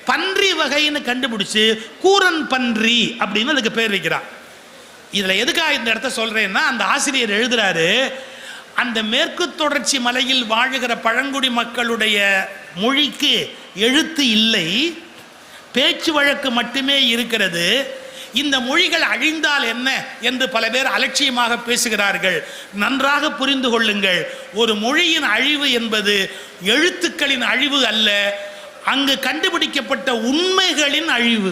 பன்றி வகைன்னு கண்டுபிடிச்சு கூரன் பன்றி அப்படின்னு அதுக்கு பேர் வைக்கிறான். இதுல எதுக்காக இந்த இடத்த சொல்றேன்னா, அந்த ஆசிரியர் எழுதுறாரு, அந்த மேற்கு தொடர்ச்சி மலையில் வாழுகிற பழங்குடி மக்களுடைய மொழிக்கு எழுத்து இல்லை, பேச்சு வழக்கு மட்டுமே இருக்கிறது. இந்த மொழிகள் அழிந்தால் என்ன என்று பல பேர் அலட்சியமாக பேசுகிறார்கள். நன்றாக புரிந்து கொள்ளுங்கள், ஒரு மொழியின் அழிவு என்பது எழுத்துக்களின் அழிவு அல்ல, அங்கு கண்டுபிடிக்கப்பட்ட உண்மைகளின் அழிவு.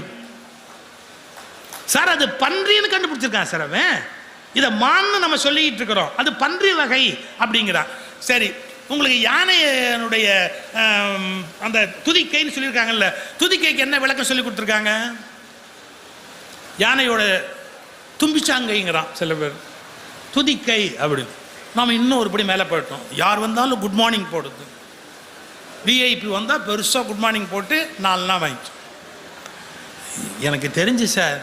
சார் அது பன்றின்னு கண்டுபிடிச்சிருக்கான் சார் அவன், இதை மான்னு நம்ம சொல்லிக்கிட்டு இருக்கிறோம், அது பன்றி வகை அப்படிங்கிறான். சரி, உங்களுக்கு யானையினுடைய அந்த துதிக்கைன்னு சொல்லியிருக்காங்கல்ல, துதிக்கைக்கு என்ன விளக்கம் சொல்லி கொடுத்துருக்காங்க? யானையோட தும்பிச்சாங்கைங்கிறான் சில பேர், துதிக்கை அப்படின்னு. நாம் இன்னும் ஒருபடி மேலே போயிட்டோம், யார் வந்தாலும் குட் மார்னிங் போடுது, விஐபி வந்தால் பெருசாக குட் மார்னிங் போட்டு 4 நாள் வாங்கிச்சு. எனக்கு தெரிஞ்சு சார்,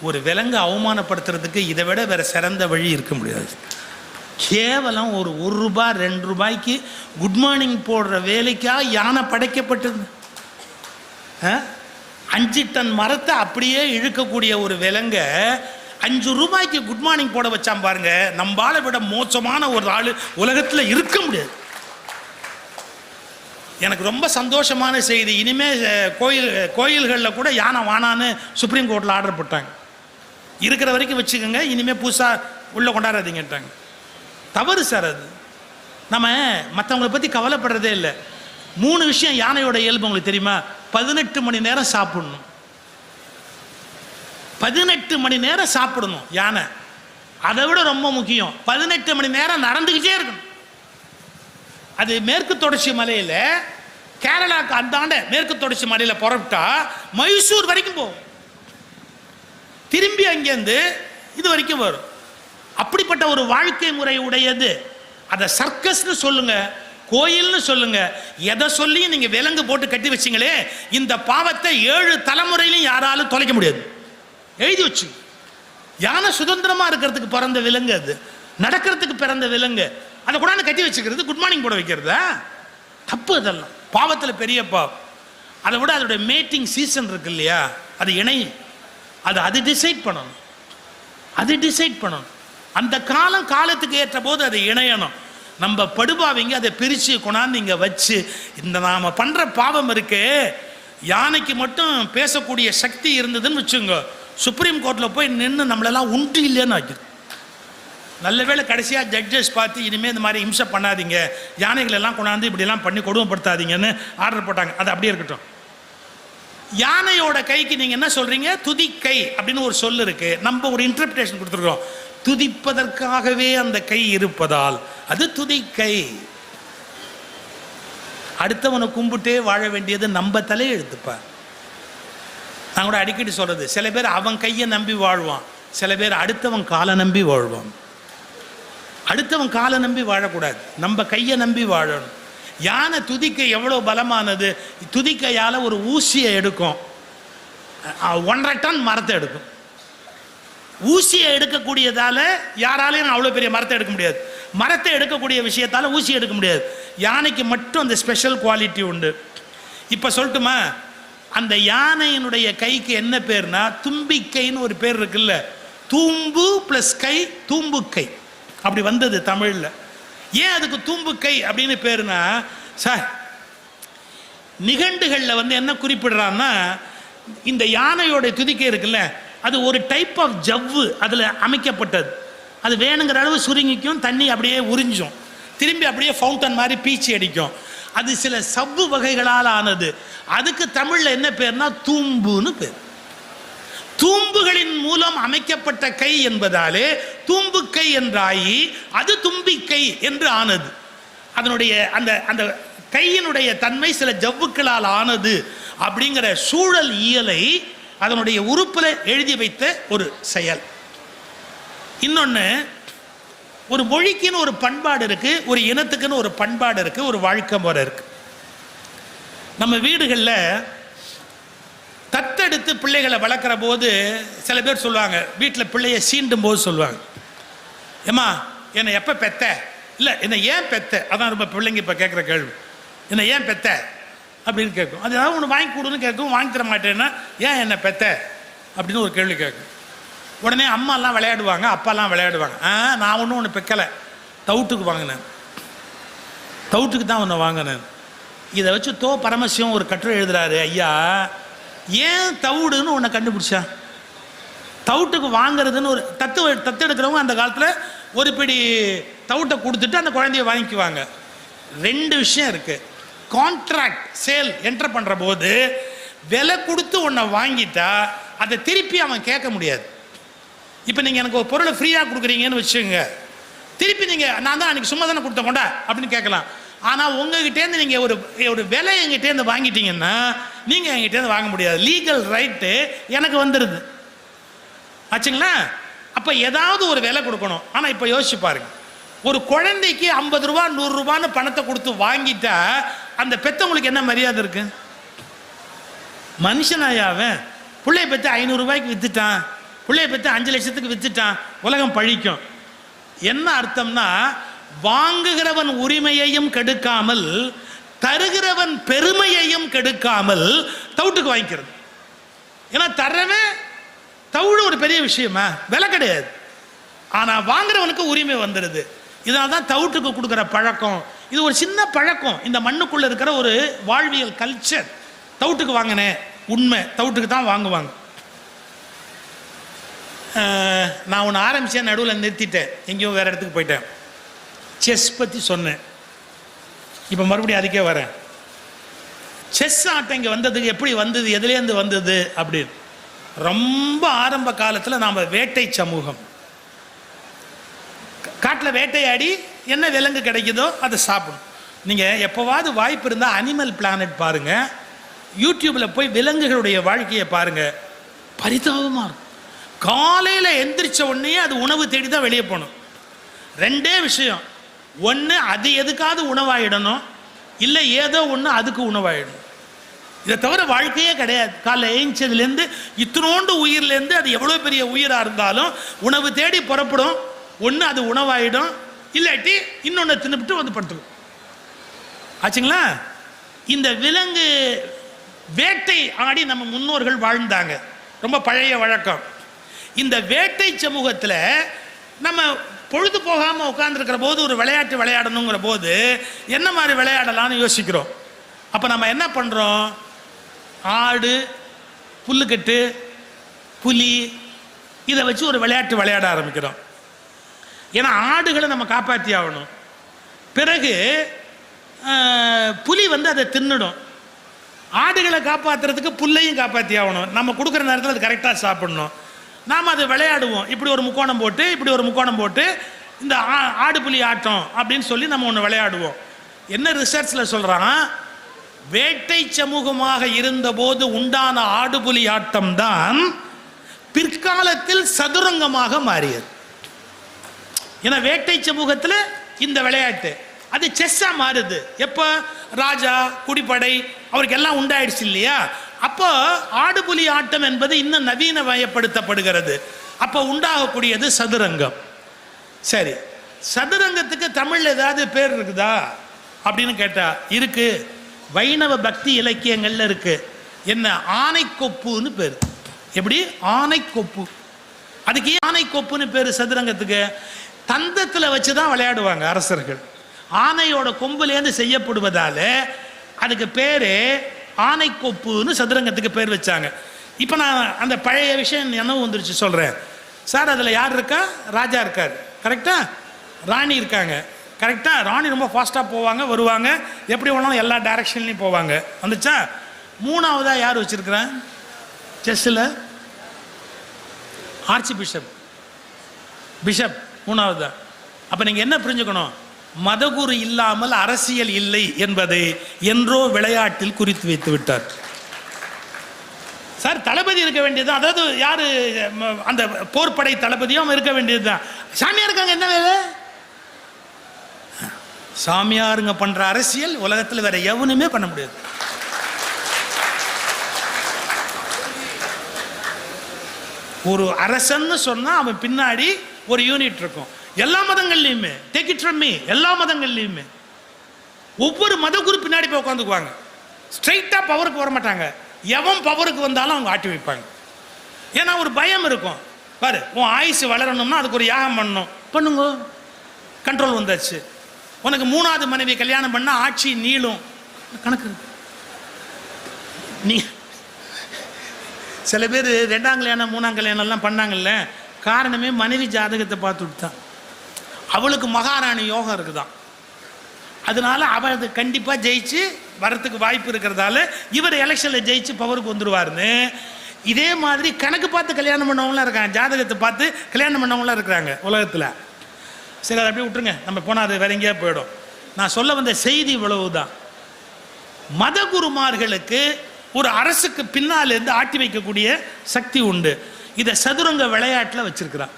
ஒரு விலங்கு அவமானப்படுத்துறதுக்கு இதை விட வேற சிறந்த வழி இருக்க முடியாது. கேவலம் ஒரு ரூபா 2 ரூபாய்க்கு குட் மார்னிங் போடுற வேலைக்காக யானை படைக்கப்பட்டது. 5 டன் மரத்தை அப்படியே இழுக்கக்கூடிய ஒரு விலங்க 5 ரூபாய்க்கு குட் மார்னிங் போட வச்சான் பாருங்க. நம்மால விட மோசமான ஒரு ஆள் உலகத்தில் இருக்க முடியாது. எனக்கு ரொம்ப சந்தோஷமான செய்தி, இனிமே கோயில்களில் கூட யானை வானான்னு சுப்ரீம் கோர்ட்டில் ஆர்டர் போட்டாங்க. இருக்கிற வரைக்கும் வச்சுக்கோங்க, இனிமேல் புதுசாக உள்ளே கொண்டாடாதீங்கட்டாங்க. தவறு சார் அது. நம்ம மற்றவங்களை பற்றி கவலைப்படுறதே இல்லை. 3 விஷயம் யானையோட இயல்பு உங்களுக்கு தெரியுமா? 18 மணி நேரம் சாப்பிடணும், 18 மணி நேரம் சாப்பிடணும் யானை. அதை விட ரொம்ப முக்கியம், 18 மணி நேரம் நடந்துக்கிட்டே இருக்கணும். அது மேற்கு தொடர்ச்சி மலையில், கேரளாவுக்கு அந்தாண்ட மேற்கு தொடர்ச்சி மலையில் புறப்பட்டா மைசூர் வரைக்கும் போகும், திரும்பி அங்கேருந்து இது வரைக்கும் வரும். அப்படிப்பட்ட ஒரு வாழ்க்கை முறை உடையது. அதை சர்க்கஸ்னு சொல்லுங்க, கோயில்னு சொல்லுங்க, எதை சொல்லி நீங்க விலங்கு போட்டு கட்டி வச்சிங்களே, இந்த பாவத்தை 7 தலைமுறையிலும் யாராலும் தொலைக்க முடியாது. எழுதி வச்சு, யானை சுதந்திரமா இருக்கிறதுக்கு பிறந்த விலங்கு, அது நடக்கிறதுக்கு பிறந்த விலங்கு, அதை கூட கட்டி வச்சுக்கிறது, குட் மார்னிங் போட வைக்கிறதா தப்பு. அதெல்லாம் பாவத்தில் பெரிய பாவம். அதை விட அதோட மேட்டிங் சீசன் இருக்கு இல்லையா, அது இணையும், அது டிசைட் பண்ணணும், அது டிசைட் பண்ணணும். அந்த காலத்துக்கு ஏற்ற போது அது இணையணும். நம்ம படுபாவிங்க அதை பிரித்து கொண்டாந்து இங்கே வச்சு, இந்த நாம் பண்ணுற பாவம் இருக்கு. யானைக்கு மட்டும் பேசக்கூடிய சக்தி இருந்ததுன்னு வச்சுங்க, சுப்ரீம் கோர்ட்டில் போய் நின்று நம்மளெல்லாம் உண்டு இல்லைன்னு ஆக்கிடும். நல்ல வேளை கடைசியாக ஜட்ஜஸ் பார்த்து இனிமேல் இந்த மாதிரி இம்சை பண்ணாதீங்க, யானைகளெல்லாம் கொண்டாந்து இப்படிலாம் பண்ணி கொடுமைப்படுத்தாதீங்கன்னு ஆர்டர் போட்டாங்க. அது அப்படியே இருக்கட்டும். யானையோட கைக்கு நீங்கள் என்ன சொல்கிறீங்க? துதிக்கை அப்படின்னு ஒரு சொல் இருக்கு. நம்ம ஒரு இன்டர்பிரேஷன் கொடுத்துருக்கோம், துதிப்பதற்காகவே அந்த கை இருப்பதால் அது துதிக்கை. அடுத்தவனை கும்பிட்டே வாழ வேண்டியது நம்ம தலையை எழுத்துப்பா. நான் கூட அடிக்கடி சொல்றது, சில பேர் அவன் கையை நம்பி வாழ்வான், சில பேர் அடுத்தவன் காலை நம்பி வாழ்வான். அடுத்தவன் காலை நம்பி வாழக்கூடாது, நம்ம கையை நம்பி வாழணும். யானை துதிக்கை எவ்வளோ பலமானது, துதிக்கையால் ஒரு ஊசியை எடுக்கும், 1.5 டன் மரத்தை எடுக்கும். ஊசியை எடுக்கக்கூடியதால யாராலையும் அவ்வளோ பெரிய மரத்தை எடுக்க முடியாது, மரத்தை எடுக்கக்கூடிய விஷயத்தால் ஊசி எடுக்க முடியாது. யானைக்கு மட்டும் அந்த ஸ்பெஷல் குவாலிட்டி உண்டு. இப்போ சொல்லட்டுமா, அந்த யானையினுடைய கைக்கு என்ன பேர்னா தும்பிக்கைன்னு ஒரு பேர் இருக்குல்ல, தூம்பு ப்ளஸ் கை, தூம்புக்கை அப்படி வந்தது தமிழில். ஏன் அதுக்கு தூம்புக்கை அப்படின்னு பேருனா, சார் நிகண்டுகளில் என்ன குறிப்பிடுறான்னா, இந்த யானையோட துதிக்கை இருக்குல்ல, அது ஒரு டைப் ஆஃப் ஜவ்வு அதில் அமைக்கப்பட்டது. அது வேணுங்கிற அளவு சுருங்கிக்கும், தண்ணி அப்படியே உறிஞ்சும், திரும்பி அப்படியே ஃபவுண்டன் மாதிரி பீச்சி அடிக்கும். அது சில சவ்வு வகைகளால் ஆனது. அதுக்கு தமிழில் என்ன பேர்னா தூம்புன்னு பேர். தூம்புகளின் மூலம் அமைக்கப்பட்ட கை என்பதாலே தூம்புக்கை என்றாயி அது தும்பிக்கை என்று ஆனது. அதனுடைய அந்த அந்த கையினுடைய தன்மை சில ஜவ்வுக்களால் ஆனது அப்படிங்கிற சூழல் இயலை அதனுடைய உறுப்பில் எழுதி வைத்த ஒரு செயல். இன்னொன்று, ஒரு மொழிக்குன்னு ஒரு பண்பாடு இருக்கு, ஒரு இனத்துக்குன்னு ஒரு பண்பாடு இருக்கு, ஒரு வாழ்க்கை முறை இருக்கு. நம்ம வீடுகளில் தத்தெடுத்து பிள்ளைகளை வளர்க்குற போது சில பேர் சொல்லுவாங்க, வீட்டில் பிள்ளைய சீண்டும் போது சொல்லுவாங்க, ஏம்மா என்னை எப்போ பெத்த, இல்லை என்னை ஏன் பெத்த, அதான் ரொம்ப பிள்ளைங்க இப்போ கேட்குற கேள்வி, என்னை ஏன் பெத்த அப்படின்னு கேட்கும். அது ஏதாவது ஒன்று வாங்கி கொடுன்னு கேட்கும், வாங்கி தர மாட்டேன்னா ஏன் என்னை பெத்த அப்படின்னு ஒரு கேள்வி கேட்கும். உடனே அம்மாலாம் விளையாடுவாங்க, அப்பாலாம் விளையாடுவாங்க, நான் ஒன்று பெக்கலை, தவுட்டுக்கு வாங்கினேன், தவுட்டுக்கு தான் ஒன்று வாங்கினேன். இதை வச்சு பரமசிவம் ஒரு கட்டுரை எழுதுறாரு, ஐயா ஏன் தவுடுன்னு ஒன்று கண்டுபிடிச்சா, தவுட்டுக்கு வாங்குறதுன்னு ஒரு தத்து எடுக்கிறவங்க அந்த காலத்தில் ஒரு பிடி தவுட்டை கொடுத்துட்டு அந்த குழந்தைய வாங்கிக்குவாங்க. ரெண்டு விஷயம் இருக்கு. கான்ட்ராக்ட் சேல் என்டர் பண்ணுற போது விலை கொடுத்து ஒன்றை வாங்கிட்டா அதை திருப்பி அவன் கேட்க முடியாது. இப்போ நீங்கள் எனக்கு ஒரு பொருளை ஃப்ரீயாக கொடுக்குறீங்கன்னு வச்சுங்க, திருப்பி நீங்கள் நான் தான் அன்றைக்கி சும்மா தானே கொடுத்த கொண்டா அப்படின்னு கேட்கலாம். ஆனால் உங்ககிட்டேருந்து நீங்கள் ஒரு விலை எங்கிட்டேருந்து வாங்கிட்டீங்கன்னா நீங்கள் எங்கிட்டேருந்து வாங்க முடியாது. லீகல் ரைட்டு எனக்கு வந்துடுது ஆச்சுங்களா. அப்போ ஏதாவது ஒரு விலை கொடுக்கணும். ஆனால் இப்போ யோசிச்சு பாருங்க, ஒரு குழந்தைக்கு 50 ரூபா 100 ரூபான்னு பணத்தை கொடுத்து வாங்கிட்டா அந்த பெற்றவங்களுக்கு என்ன மரியாதை இருக்கு? மனுஷனாயாவன் பிள்ளைய பற்றி 500 ரூபாய்க்கு வித்துட்டான், பிள்ளைய பற்றி 5 லட்சத்துக்கு வித்துட்டான், உலகம் பழிக்கும். என்ன அர்த்தம்னா, வாங்குகிறவன் உரிமையையும் கெடுக்காமல் தருகிறவன் பெருமையையும் கெடுக்காமல் தவுட்டுக்கு வாங்கிக்கிறது. ஏன்னா தர்றவன் தவுடு ஒரு பெரிய விஷயமா, விலை கிடையாது, ஆனால் வாங்குறவனுக்கு உரிமை வந்துடுது. இதனால தான் தவுட்டுக்கு கொடுக்குற பழக்கம். இது ஒரு சின்ன பழக்கம், இந்த மண்ணுக்குள்ளே இருக்கிற ஒரு வாழ்வியல் கல்ச்சர். தவுட்டுக்கு வாங்கினேன், உண்மை தவுட்டுக்கு தான் வாங்குவாங்க. நான் ஒன்று ஆரம்பித்தேன், நடுவில் நிறுத்திட்டேன், எங்கேயோ வேறு இடத்துக்கு போயிட்டேன். செஸ் பற்றி சொன்னேன், இப்போ மறுபடியும் அதுக்கே வரேன். செஸ் ஆட்டம் இங்கே வந்ததுக்கு எப்படி வந்தது, எதுலேருந்து வந்தது அப்படின்னு. ரொம்ப ஆரம்ப காலத்தில் நாம் வேட்டை சமூகம், காட்டில் வேட்டையாடி என்ன விலங்கு கிடைக்குதோ அதை சாப்பிடும். நீங்கள் எப்போவாவது வாய்ப்பு இருந்தால் அனிமல் பிளானட் பாருங்கள், யூடியூப்பில் போய் விலங்குகளுடைய வாழ்க்கையை பாருங்கள், பரிதாபமாக இருக்கும். காலையில் எந்திரிச்ச உடனே அது உணவு தேடி தான் வெளியே போகணும். ரெண்டே விஷயம், ஒன்று அது எதுக்காவது உணவாயிடணும், இல்லை ஏதோ ஒன்று அதுக்கு உணவாயிடணும். இதை தவிர வாழ்க்கையே கிடையாது. காலைல ஏஞ்சதுலேருந்து இத்தினோண்டு உயிர்லேருந்து அது எவ்வளோ பெரிய உயிராக இருந்தாலும் உணவு தேடி புறப்படும். ஒன்று அது உணவாயிடும், இல்லாட்டி இன்னொன்று தின்னுபிட்டு வந்து படுத்துக்கும் ஆச்சுங்களா. இந்த விலங்கு வேட்டை ஆடி நம்ம முன்னோர்கள் வாழ்ந்தாங்க, ரொம்ப பழைய வழக்கம். இந்த வேட்டை சமூகத்தில் நம்ம பொழுது போகாமல் உட்காந்துருக்கிற போது ஒரு விளையாட்டு விளையாடணுங்கிற போது என்ன மாதிரி விளையாடலான்னு யோசிக்கிறோம். அப்போ நம்ம என்ன பண்ணுறோம், ஆடு, புல்லுக்கட்டு, புலி, இதை வச்சு ஒரு விளையாட்டு விளையாட ஆரம்பிக்கிறோம். ஏன்னா ஆடுகளை நம்ம காப்பாற்றி ஆகணும். பிறகு புலி வந்து அதை தின்னுடும். ஆடுகளை காப்பாற்றுறதுக்கு புல்லையும் காப்பாற்றி ஆகணும். நம்ம கொடுக்குற நேரத்தில் அது கரெக்டாக சாப்பிடணும். நாம் அதை விளையாடுவோம். இப்படி ஒரு முக்கோணம் போட்டு, இப்படி ஒரு முக்கோணம் போட்டு, இந்த ஆடு புலி ஆட்டம் அப்படின்னு சொல்லி நம்ம ஒன்று விளையாடுவோம். என்ன ரிசர்ச்சில் சொல்கிறான், வேட்டை சமூகமாக இருந்தபோது உண்டான ஆடுபுலி ஆட்டம் தான் பிற்காலத்தில் சதுரங்கமாக மாறியது. ஏன்னா வேட்டை சமூகத்தில் இந்த விளையாட்டு அது செஸ்ஸாக மாறுது. எப்போ ராஜா குடிப்படை அவருக்கு எல்லாம் உண்டாயிடுச்சு இல்லையா, அப்போ ஆடுபுலி ஆட்டம் என்பது இன்னும் நவீனமயப்படுத்தப்படுகிறது. அப்போ உண்டாகக்கூடியது சதுரங்கம். சரி, சதுரங்கத்துக்கு தமிழில் ஏதாவது பேர் இருக்குதா அப்படின்னு கேட்டால் இருக்கு. வைணவ பக்தி இலக்கியங்கள்ல இருக்கு. என்ன, ஆனைக்கொப்புன்னு பேர். எப்படி, ஆனைக்கொப்பு. அதுக்கு ஆனைக்கொப்புன்னு பேர் சதுரங்கத்துக்கு. தந்தத்தில் வச்சு தான் விளையாடுவாங்க அரசர்கள். ஆனையோட கொம்புலேருந்து செய்யப்படுவதால அதுக்கு பேர் ஆனைக்கொப்புன்னு சதுரங்கத்துக்கு பேர் வச்சாங்க. இப்போ நான் அந்த பழைய விஷயம் நினைவு வந்துருச்சு சொல்கிறேன். சார் அதில் யார் இருக்கா, ராஜா இருக்கார் கரெக்டா, ராணி இருக்காங்க கரெக்டா. ராணி ரொம்ப ஃபாஸ்ட்டாக போவாங்க வருவாங்க, எப்படி வேணாலும் எல்லா டைரக்ஷன்லையும் போவாங்க. வந்துச்சா. மூணாவதாக யார் வச்சுருக்கிறேன் செஸ்ஸில், ஆர்ச்சி பிஷப். பிஷப் மூணாவது தான். அப்போ நீங்கள் என்ன புரிஞ்சுக்கணும், மதகுரு இல்லாமல் அரசியல் இல்லை என்பதை என்றோ விளையாட்டில் குறித்து வைத்து விட்டார். சார் தளபதி இருக்க வேண்டியதுதான், அதாவது யாரு அந்த போர்படை தளபதியும் இருக்க வேண்டியதுதான். சாமியாருக்காங்க என்ன வேலை? சாமியாருங்க பண்ற அரசியல் உலகத்தில் வேற எவனுமே பண்ண முடியாது. ஒரு அரசன்னு சொன்னா அவன் பின்னாடி ஒரு யூனிட் இருக்கும். எல்லா மதங்கள்லையுமே, டேக் இட் ஃப்ரம் மீ, எல்லா மதங்கள்லையுமே ஒவ்வொரு மத குரு பின்னாடி போய் உட்காந்துக்குவாங்க. ஸ்ட்ரைட்டா பவருக்கு வர மாட்டாங்க. எவன் பவருக்கு வந்தாலும் அவங்க ஆட்டி வைப்பாங்க. ஏன்னா ஒரு பயம் இருக்கும். பாரு, உன் ஆயுசு வளரணும்னா அதுக்கு ஒரு யாகம் பண்ணணும், பண்ணுங்க, கண்ட்ரோல் வந்தாச்சு. உனக்கு 3வது மனைவி கல்யாணம் பண்ணா ஆட்சி நீளும், கணக்கு. நீ சில பேர் 2ஆம் கல்யாணம் 3ஆம் கல்யாணம் எல்லாம் பண்ணாங்கல்ல, காரணமே மனைவி ஜாதகத்தை பார்த்துட்டு தான். அவளுக்கு மகாராணி யோகம் இருக்குதான், அதனால அவள் அது கண்டிப்பாக ஜெயிச்சு வரத்துக்கு வாய்ப்பு இருக்கிறதால இவர் எலெக்ஷனில் ஜெயிச்சு பவருக்கு வந்துடுவார்னு. இதே மாதிரி கணக்கு பார்த்து கல்யாணம் பண்ணவங்களாம் இருக்காங்க, ஜாதகத்தை பார்த்து கல்யாணம் பண்ணவங்களாம் இருக்கிறாங்க உலகத்தில். சரி, அதை அப்படியே விட்டுருங்க, நம்ம போனால் அது வேற எங்கேயா போயிடும். நான் சொல்ல வந்த செய்தி இவ்வளவு தான். மத குருமார்களுக்கு ஒரு அரசுக்கு பின்னால் இருந்து ஆட்டி வைக்கக்கூடிய சக்தி உண்டு. இதை சதுரங்க விளையாட்டில் வச்சிருக்கிறான்.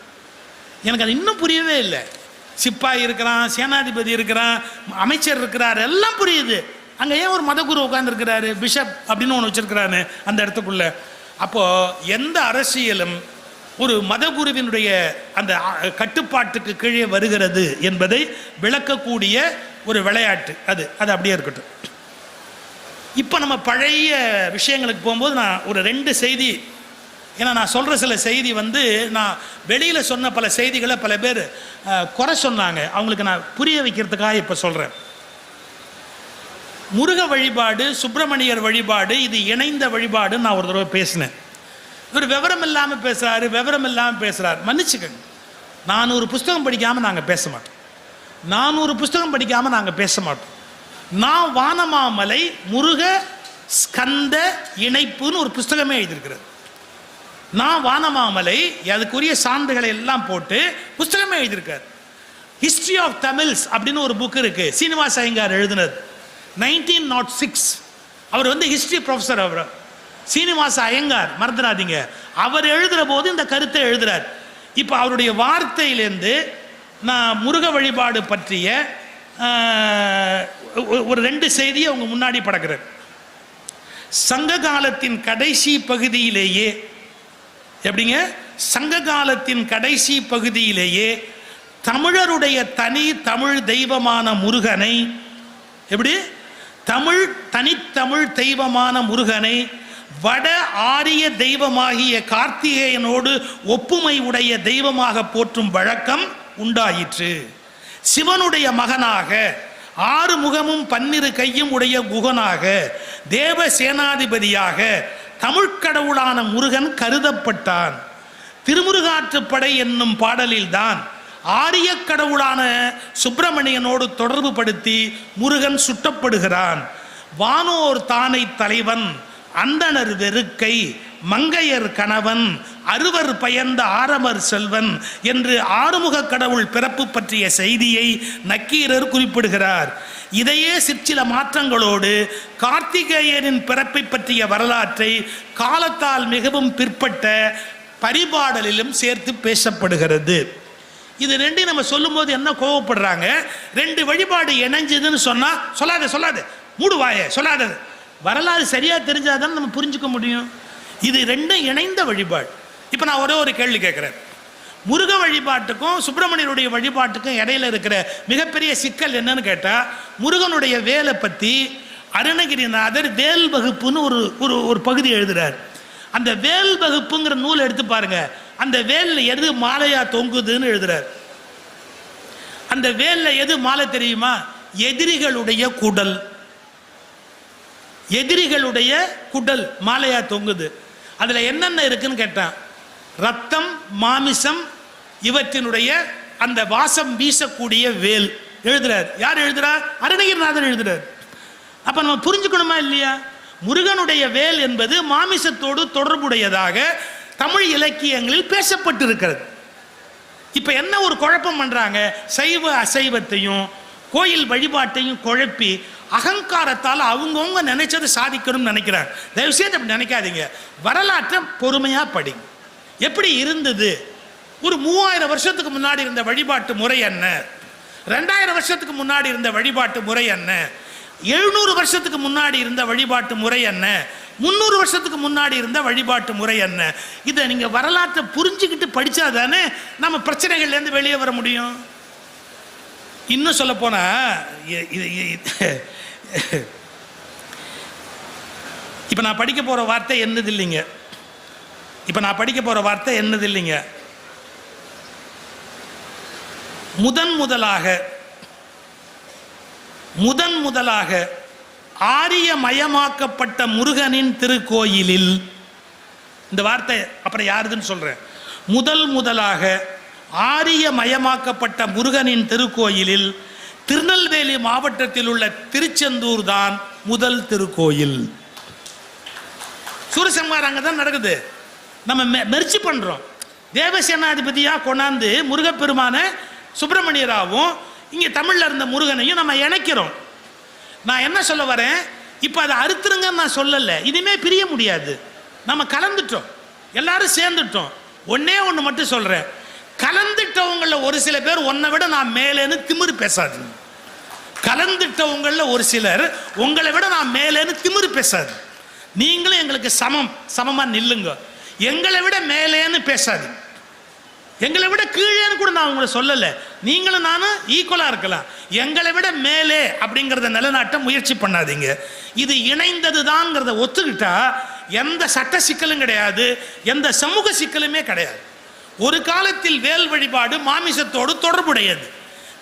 எனக்கு அது இன்னும் புரியவே இல்லை. சிப்பாய் இருக்கிறான், சேனாதிபதி இருக்கிறான், அமைச்சர் இருக்கிறார், எல்லாம் புரியுது. அங்கே ஏன் ஒரு மதகுரு உட்கார்ந்துருக்கிறாரு, பிஷப் அப்படின்னு ஒன்று வச்சிருக்கிறாரு அந்த இடத்துக்குள்ள. அப்போ எந்த அரசியலும் ஒரு மதகுருவினுடைய அந்த கட்டுப்பாட்டுக்கு கீழே வருகிறது என்பதை விளக்கக்கூடிய ஒரு விளையாட்டு அது. அது அப்படியே இருக்கட்டும். இப்போ நம்ம பழைய விஷயங்களுக்கு போகும்போது நான் ஒரு 2 செய்தி, ஏன்னா நான் சொல்கிற சில செய்தி நான் வெளியில் சொன்ன பல செய்திகளை பல பேர் குறை சொன்னாங்க. அவங்களுக்கு நான் புரிய வைக்கிறதுக்காக இப்போ சொல்கிறேன். முருக வழிபாடு, சுப்பிரமணியர் வழிபாடு, இது இணைந்த வழிபாடுன்னு நான் ஒரு தடவை பேசினேன். இவர் விவரம் இல்லாமல் பேசுகிறாரு, விவரம் இல்லாமல் பேசுகிறார். மன்னிச்சுக்கங்க, 400 புஸ்தகம் படிக்காமல் நாங்கள் பேச மாட்டோம். 400 புஸ்தகம் படிக்காமல் நாங்கள் பேச மாட்டோம். நான் வானமாமலை முருக ஸ்கந்த இணைப்புன்னு ஒரு புஸ்தகமே எழுதியிருக்கிறது. நான் வானமாமலை அதுக்குரிய சான்றுகளை எல்லாம் போட்டு புஸ்தகமே எழுதியிருக்கார். ஹிஸ்டரி ஆஃப் தமிழ்ஸ் அப்படின்னு ஒரு புக் இருக்கு, சீனிவாச ஐயங்கார் எழுதினது, 1906. அவர் ஹிஸ்டரி ப்ரொஃபஸர். அவர் சீனிவாச ஐயங்கார், மறந்துடாதீங்க. அவர் எழுதுகிற போது இந்த கருத்தை எழுதுறார். இப்போ அவருடைய வார்த்தையிலேருந்து நான் முருக வழிபாடு பற்றிய ஒரு 2 செய்தியை அவங்க முன்னாடி படக்கிறேன். சங்க காலத்தின் கடைசி பகுதியிலேயே, எப்படிங்க, சங்க காலத்தின் கடைசி பகுதியிலேயே தமிழருடைய தனி தமிழ் தெய்வமான முருகனை, எப்படி தனித்தமிழ் தெய்வமான முருகனை வட ஆரிய தெய்வமாகிய கார்த்திகேயனோடு ஒப்புமை உடைய தெய்வமாக போற்றும் வழக்கம் உண்டாயிற்று. சிவனுடைய மகனாக 6 முகமும் 12 கையும் உடைய குகனாக தேவ சேனாதிபதியாக தமிழ்கடவுளான முருகன் கருதப்பட்டான். திருமுருகாற்றுப்படை என்னும் பாடலில்தான் ஆரிய கடவுளான சுப்பிரமணியனோடு தொடர்பு படுத்தி முருகன் சுட்டப்படுகிறான். வானோர் தானை தலைவன், அந்தணர் வெறுக்கை, மங்கையர் கணவன், அறுவர் பயந்த ஆரமர் செல்வன் என்று 6முக கடவுள் பிறப்பு பற்றிய செய்தியை நக்கீரர் குறிப்பிடுகிறார். இதையே சிற்சில மாற்றங்களோடு கார்த்திகேயனின் பிறப்பை பற்றிய வரலாற்றை காலத்தால் மிகவும் பிற்பட்ட பரிபாடலிலும் சேர்த்து பேசப்படுகிறது. இது 2 நம்ம சொல்லும் போது என்ன கோவப்படுறாங்க, 2 வழிபாடு இணைஞ்சதுன்னு சொன்னா சொல்லாத மூடுவாய சொல்லாத. வரலாறு சரியா தெரிஞ்சாதான் நம்ம புரிஞ்சுக்க முடியும். இது 2 இணைந்த வழிபாடு. இப்போ நான் ஒரே ஒரு கேள்வி கேட்குறேன். முருக வழிபாட்டுக்கும் சுப்பிரமணியனுடைய வழிபாட்டுக்கும் இடையில இருக்கிற மிகப்பெரிய சிக்கல் என்னன்னு கேட்டால், முருகனுடைய வேலை பற்றி அருணகிரிநாதர் வேல் வகுப்புன்னு ஒரு பகுதி எழுதுறார். அந்த வேல் வகுப்புங்கிற நூல் எடுத்து பாருங்க. அந்த வேல்ல எது மாலையா தொங்குதுன்னு எழுதுறார். அந்த வேல்ல எது மாலை தெரியுமா? எதிரிகளுடைய குடல். எதிரிகளுடைய குடல் மாலையா தொங்குது. அதுல என்னென்ன இருக்குன்னு கேட்டான், ரத்தம், மாமிசம், இவற்றினுடைய அந்த வாசம் வீசக்கூடிய வேல் எழுதுறார். யார் எழுதுறார்? அருணகிரிநாதர் எழுதுறார். அப்ப நம்ம புரிஞ்சுக்கணுமா இல்லையா? முருகனுடைய வேல் என்பது மாமிசத்தோடு தொடர்புடையதாக தமிழ் இலக்கியங்களில் பேசப்பட்டிருக்கிறது. இப்ப என்ன ஒரு குழப்பம் பண்றாங்க, சைவ அசைவத்தையும் கோயில் வழிபாட்டையும் குழப்பி அகங்காரத்தால் அவங்கவுங்க நினைச்சதை சாதிக்கணும்னு நினைக்கிறாங்க. தயவுசெய்து அப்படி நினைக்காதீங்க. வரலாற்றை பொறுமையாக படிங்க. எப்படி இருந்தது, ஒரு 3000 வருஷத்துக்கு முன்னாடி இருந்த வழிபாட்டு முறை என்ன, 2000 வருஷத்துக்கு முன்னாடி இருந்த வழிபாட்டு முறை என்ன, 700 வருஷத்துக்கு முன்னாடி இருந்த வழிபாட்டு முறை என்ன, 300 வருஷத்துக்கு முன்னாடி இருந்த வழிபாட்டு முறை என்ன, இதை நீங்கள் வரலாற்றை புரிஞ்சுக்கிட்டு படித்தாதானே நம்ம பிரச்சனைகள்லேருந்து வெளியே வர முடியும். இன்னும் சொல்ல போனால் இப்போ நான் படிக்க போகிற வார்த்தை என்னது இல்லைங்க, முதன் முதலாக ஆரியமயமாக்கப்பட்ட முருகனின் திருக்கோயிலில், இந்த வார்த்தை அப்புறம் யாருதுன்னு சொல்றேன், முதலாக ஆரியமயமாக்கப்பட்ட முருகனின் திருக்கோயிலில் திருநெல்வேலி மாவட்டத்தில் உள்ள திருச்செந்தூர் தான் முதல் திருக்கோயில். சூரசம்ஹாரம் அங்கே தான் நடக்குது. நம்ம மெர்ச்சி பண்றோம். தேவசேனாதிபதியா கொண்டாந்து முருகப்பெருமான சுப்பிரமணியராவும் இங்கே தமிழில் இருந்த முருகனையும் நம்ம இணைக்கிறோம். நான் என்ன சொல்ல வரேன், இப்போ அதை அறுத்துருங்கன்னு நான் சொல்லலை. இனிமே பிரிய முடியாது. நம்ம கலந்துட்டோம், எல்லாரும் சேர்ந்துட்டோம். ஒன்னே ஒன்று மட்டும் சொல்கிறேன், கலந்துட்டவங்களில் ஒரு சில பேர் உன்னை விட நான் மேலேன்னு திமிரு பேசாது. கலந்துட்டவங்களில் ஒரு சிலர் உங்களை விட நான் மேலேன்னு திமிரு பேசாது. நீங்களும் எங்களுக்கு சமமாக நில்லுங்க. எங்களை விட மேலேன்னு பேசாது, எங்களை விட கீழேன்னு கூட நான் உங்களை சொல்லலை. நீங்களும் நானும் ஈக்குவலாக இருக்கலாம். எங்களை விட மேலே அப்படிங்கிறத நிலநாட்ட முயற்சி பண்ணாதீங்க. இது இணைந்தது தான்ங்கிறத ஒத்துக்கிட்டா எந்த சட்ட சிக்கலும் கிடையாது, எந்த சமூக சிக்கலுமே கிடையாது. ஒரு காலத்தில் வேல் வழிபாடு மாமிசத்தோடு தொடர்புடையது.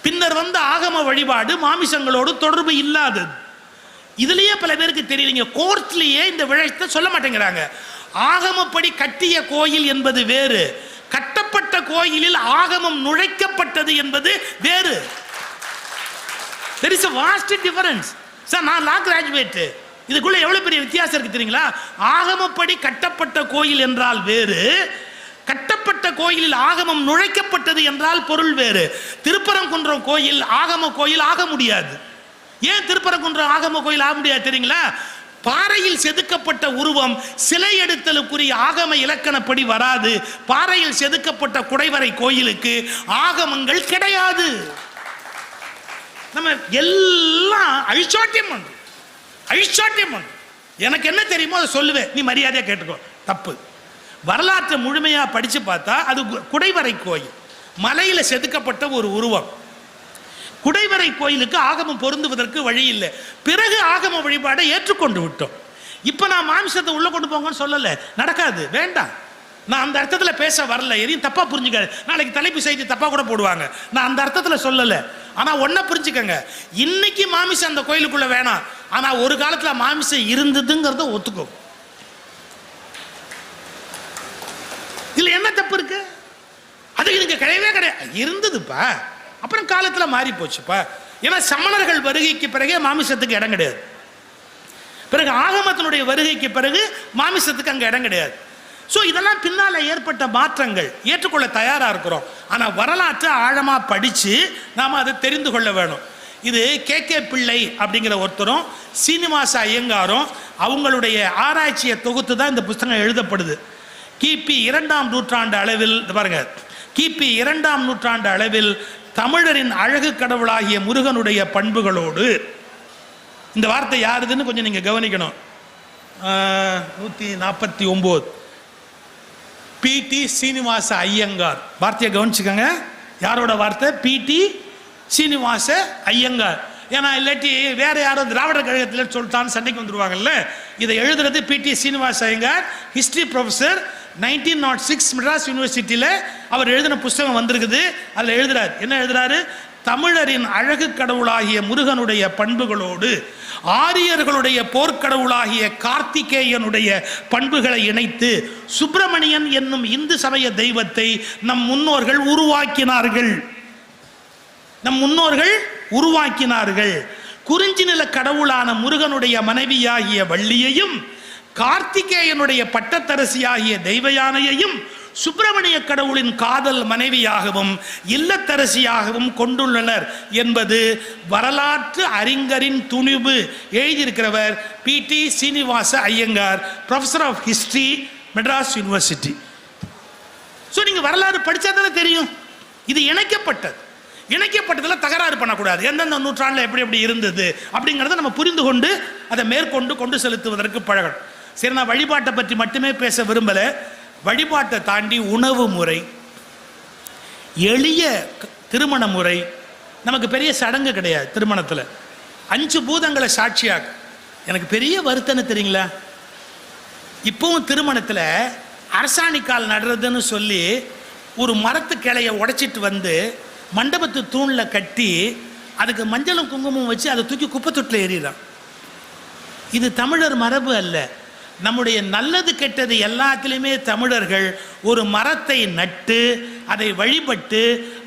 பின்னர் வந்த ஆகம வழிபாடு மாமிசங்களோடு தொடர்பு இல்லாதது. இதுலயே பல பேருக்கு தெரியலீங்க. கோர்ட்லயே இந்த விழயத்தை சொல்ல மாட்டேங்கிறாங்க. ஆகமப்படி கட்டிய கோயில் என்பது வேறு, கட்டப்பட்ட கோயிலில் ஆகமம் நுழைக்கப்பட்டது என்பது வேறு. There is a vast difference. Sir, நான் லா கிராஜுவேட். இதுக்குள்ள எவ்வளவு பெரிய வித்தியாசம் இருக்கு தெரியுங்களா? ஆகமப்படி கட்டப்பட்ட கோயில் என்றால் வேறு, கட்டப்பட்ட கோயிலில் ஆகமம் நுழைக்கப்பட்டது என்றால் பொருள் வேறு. திருப்பரங்குன்றம் கோயில் ஆகம கோயில் ஆக முடியாது. ஏன் திருப்பரங்குன்றம் ஆகம கோயில் ஆக முடியாது தெரியுங்களா? பாறையில் செதுக்கப்பட்ட உருவம் சிலை எடுத்தலுக்குரிய ஆகம இலக்கணப்படி வராது. பாறையில் செதுக்கப்பட்ட குடைவரை கோயிலுக்கு ஆகமங்கள் கிடையாது. நம்ம எல்லாம் அழிச்சாட்டியம் பண்றோம். எனக்கு என்ன தெரியுமோ அதை சொல்லுவேன், நீ மரியாதையா கேட்டுக்கோ. தப்பு. வரலாற்றை முழுமையா படிச்சு பார்த்தா அது குடைவரை கோயில், மலையில செதுக்கப்பட்ட ஒரு உருவம். குடைவரை கோயிலுக்கு ஆகமம் பொருந்துவதற்கு வழி இல்லை. பிறகு ஆகம வழிபாடை ஏற்றுக்கொண்டு விட்டோம். இப்ப நான் மாமிசத்தை உள்ள கொண்டு போங்கன்னு சொல்லல, நடக்காது, வேண்டாம். நான் அந்த அர்த்தத்தில் பேச வரல, எதையும் தப்பா புரிஞ்சுக்க. நாளைக்கு தலைப்பு செய்தி தப்பா கூட போடுவாங்க. நான் அந்த அர்த்தத்தில் சொல்லல. ஆனா ஒன்ன புரிஞ்சுக்கங்க, இன்னைக்கு மாமிசம் அந்த கோயிலுக்குள்ள வேணாம். ஆனா ஒரு காலத்துல மாமிசம் இருந்ததுங்கிறத ஒத்துக்கோ. இதுல என்ன தப்பு இருக்கு? அது இங்க கிடையவே கிடையாது. இருந்ததுப்பா, அப்புறம் காலத்துல மாறி போச்சுப்பா. ஏன்னா சமணர்கள் வருகைக்கு பிறகு மாமிசத்துக்கு இடம் கிடையாது. பிறகு ஆகமத்தினுடைய வருகைக்கு பிறகு மாமிசத்துக்கு அங்க இடம் கிடையாது. ஸோ இதெல்லாம் பின்னால ஏற்பட்ட மாற்றங்கள், ஏற்றுக்கொள்ள தயாரா இருக்கிறோம். ஆனா வரலாற்றை ஆழமா படிச்சு நாம அதை தெரிந்து கொள்ள வேணும். இது கே பிள்ளை அப்படிங்கிற ஒருத்தரும் சீனிவாச ஐயங்காரும் அவங்களுடைய ஆராய்ச்சியை தொகுத்து தான் இந்த புத்தகம் எழுதப்படுது. கிபி 2ஆம் நூற்றாண்டு அளவில் பாருங்க, கிபி 2ஆம் நூற்றாண்டு அளவில் தமிழரின் அழகு கடவுளாகிய முருகனுடைய பண்புகளோடு, இந்த வார்த்தை யாருதுன்னு கொஞ்சம் நீங்க கவனிக்கணும். 149 பிடி சீனிவாச ஐயங்கார் வார்த்தையை கவனிச்சுக்கோங்க. யாரோட வார்த்தை? பிடி சீனிவாச ஐயங்கார். ஏன்னா இல்லாட்டி வேற யாரோ திராவிடர் கழகத்தில் சொல்லிட்டான்னு சண்டைக்கு வந்துருவாங்கல்ல. இதை எழுதுறது பிடி சீனிவாச ஐயங்கார், ஹிஸ்டரி ப்ரொஃபஸர், 1906 மெட்ராஸ் யூனிவர்சிட்டியில் அவர் எழுதின புஸ்தகம் வந்திருக்குது. அதில் எழுதுறாரு, என்ன எழுதுறாரு? தமிழரின் அழகு கடவுளாகிய முருகனுடைய பண்புகளோடு ஆரியர்களுடைய போர்க்கடவுளாகிய கார்த்திகேயனுடைய பண்புகளை இணைத்து சுப்பிரமணியன் என்னும் இந்து சமய தெய்வத்தை நம் முன்னோர்கள் உருவாக்கினார்கள். குறிஞ்சி நில கடவுளான முருகனுடைய மனைவியாகிய வள்ளியையும் கார்த்திகேயனுடைய பட்டத்தரசியாகிய தெய்வயானையையும் சுப்பிரமணிய கடவுளின் காதல் மனைவியாகவும் இல்லத்தரசியாகவும் கொண்டுள்ளனர் என்பது வரலாற்று அறிஞரின் துணிவு. எழுதியிருக்கிறவர் PT Srinivasa Iyengar, professor of history, Madras university. So நீங்கள் வரலாறு படித்தா தானே தெரியும். இது இணைக்கப்பட்டதில் தகராறு பண்ணக்கூடாது. எந்தெந்த நூற்றாண்டில் எப்படி எப்படி இருந்தது அப்படிங்கிறத நம்ம புரிந்து கொண்டு அதை மேற்கொண்டு கொண்டு செலுத்துவதற்கு பழகணும். சரி, நான் வழிபாட்டை பற்றி மட்டுமே பேச விரும்பலை. வழிபாட்டை தாண்டி உணவு முறை, எளிய திருமண முறை, நமக்கு பெரிய சடங்கு கிடையாது திருமணத்தில். 5 பூதங்களை சாட்சியாக. எனக்கு பெரிய வருத்தனை தெரியுங்களா, இப்போவும் திருமணத்தில் அரசாணிக்கால் நடுறதுன்னு சொல்லி ஒரு மரத்து கிளையை உடைச்சிட்டு வந்து மண்டபத்து தூணில் கட்டி அதுக்கு மஞ்சளும் குங்குமம் வச்சு அதை தூக்கி குப்பை தொட்டில் எறிகிறான். இது தமிழர் மரபு அல்ல. நம்முடைய நல்லது கெட்டது எல்லாத்திலையுமே தமிழர்கள் ஒரு மரத்தை நட்டு அதை வழிபட்டு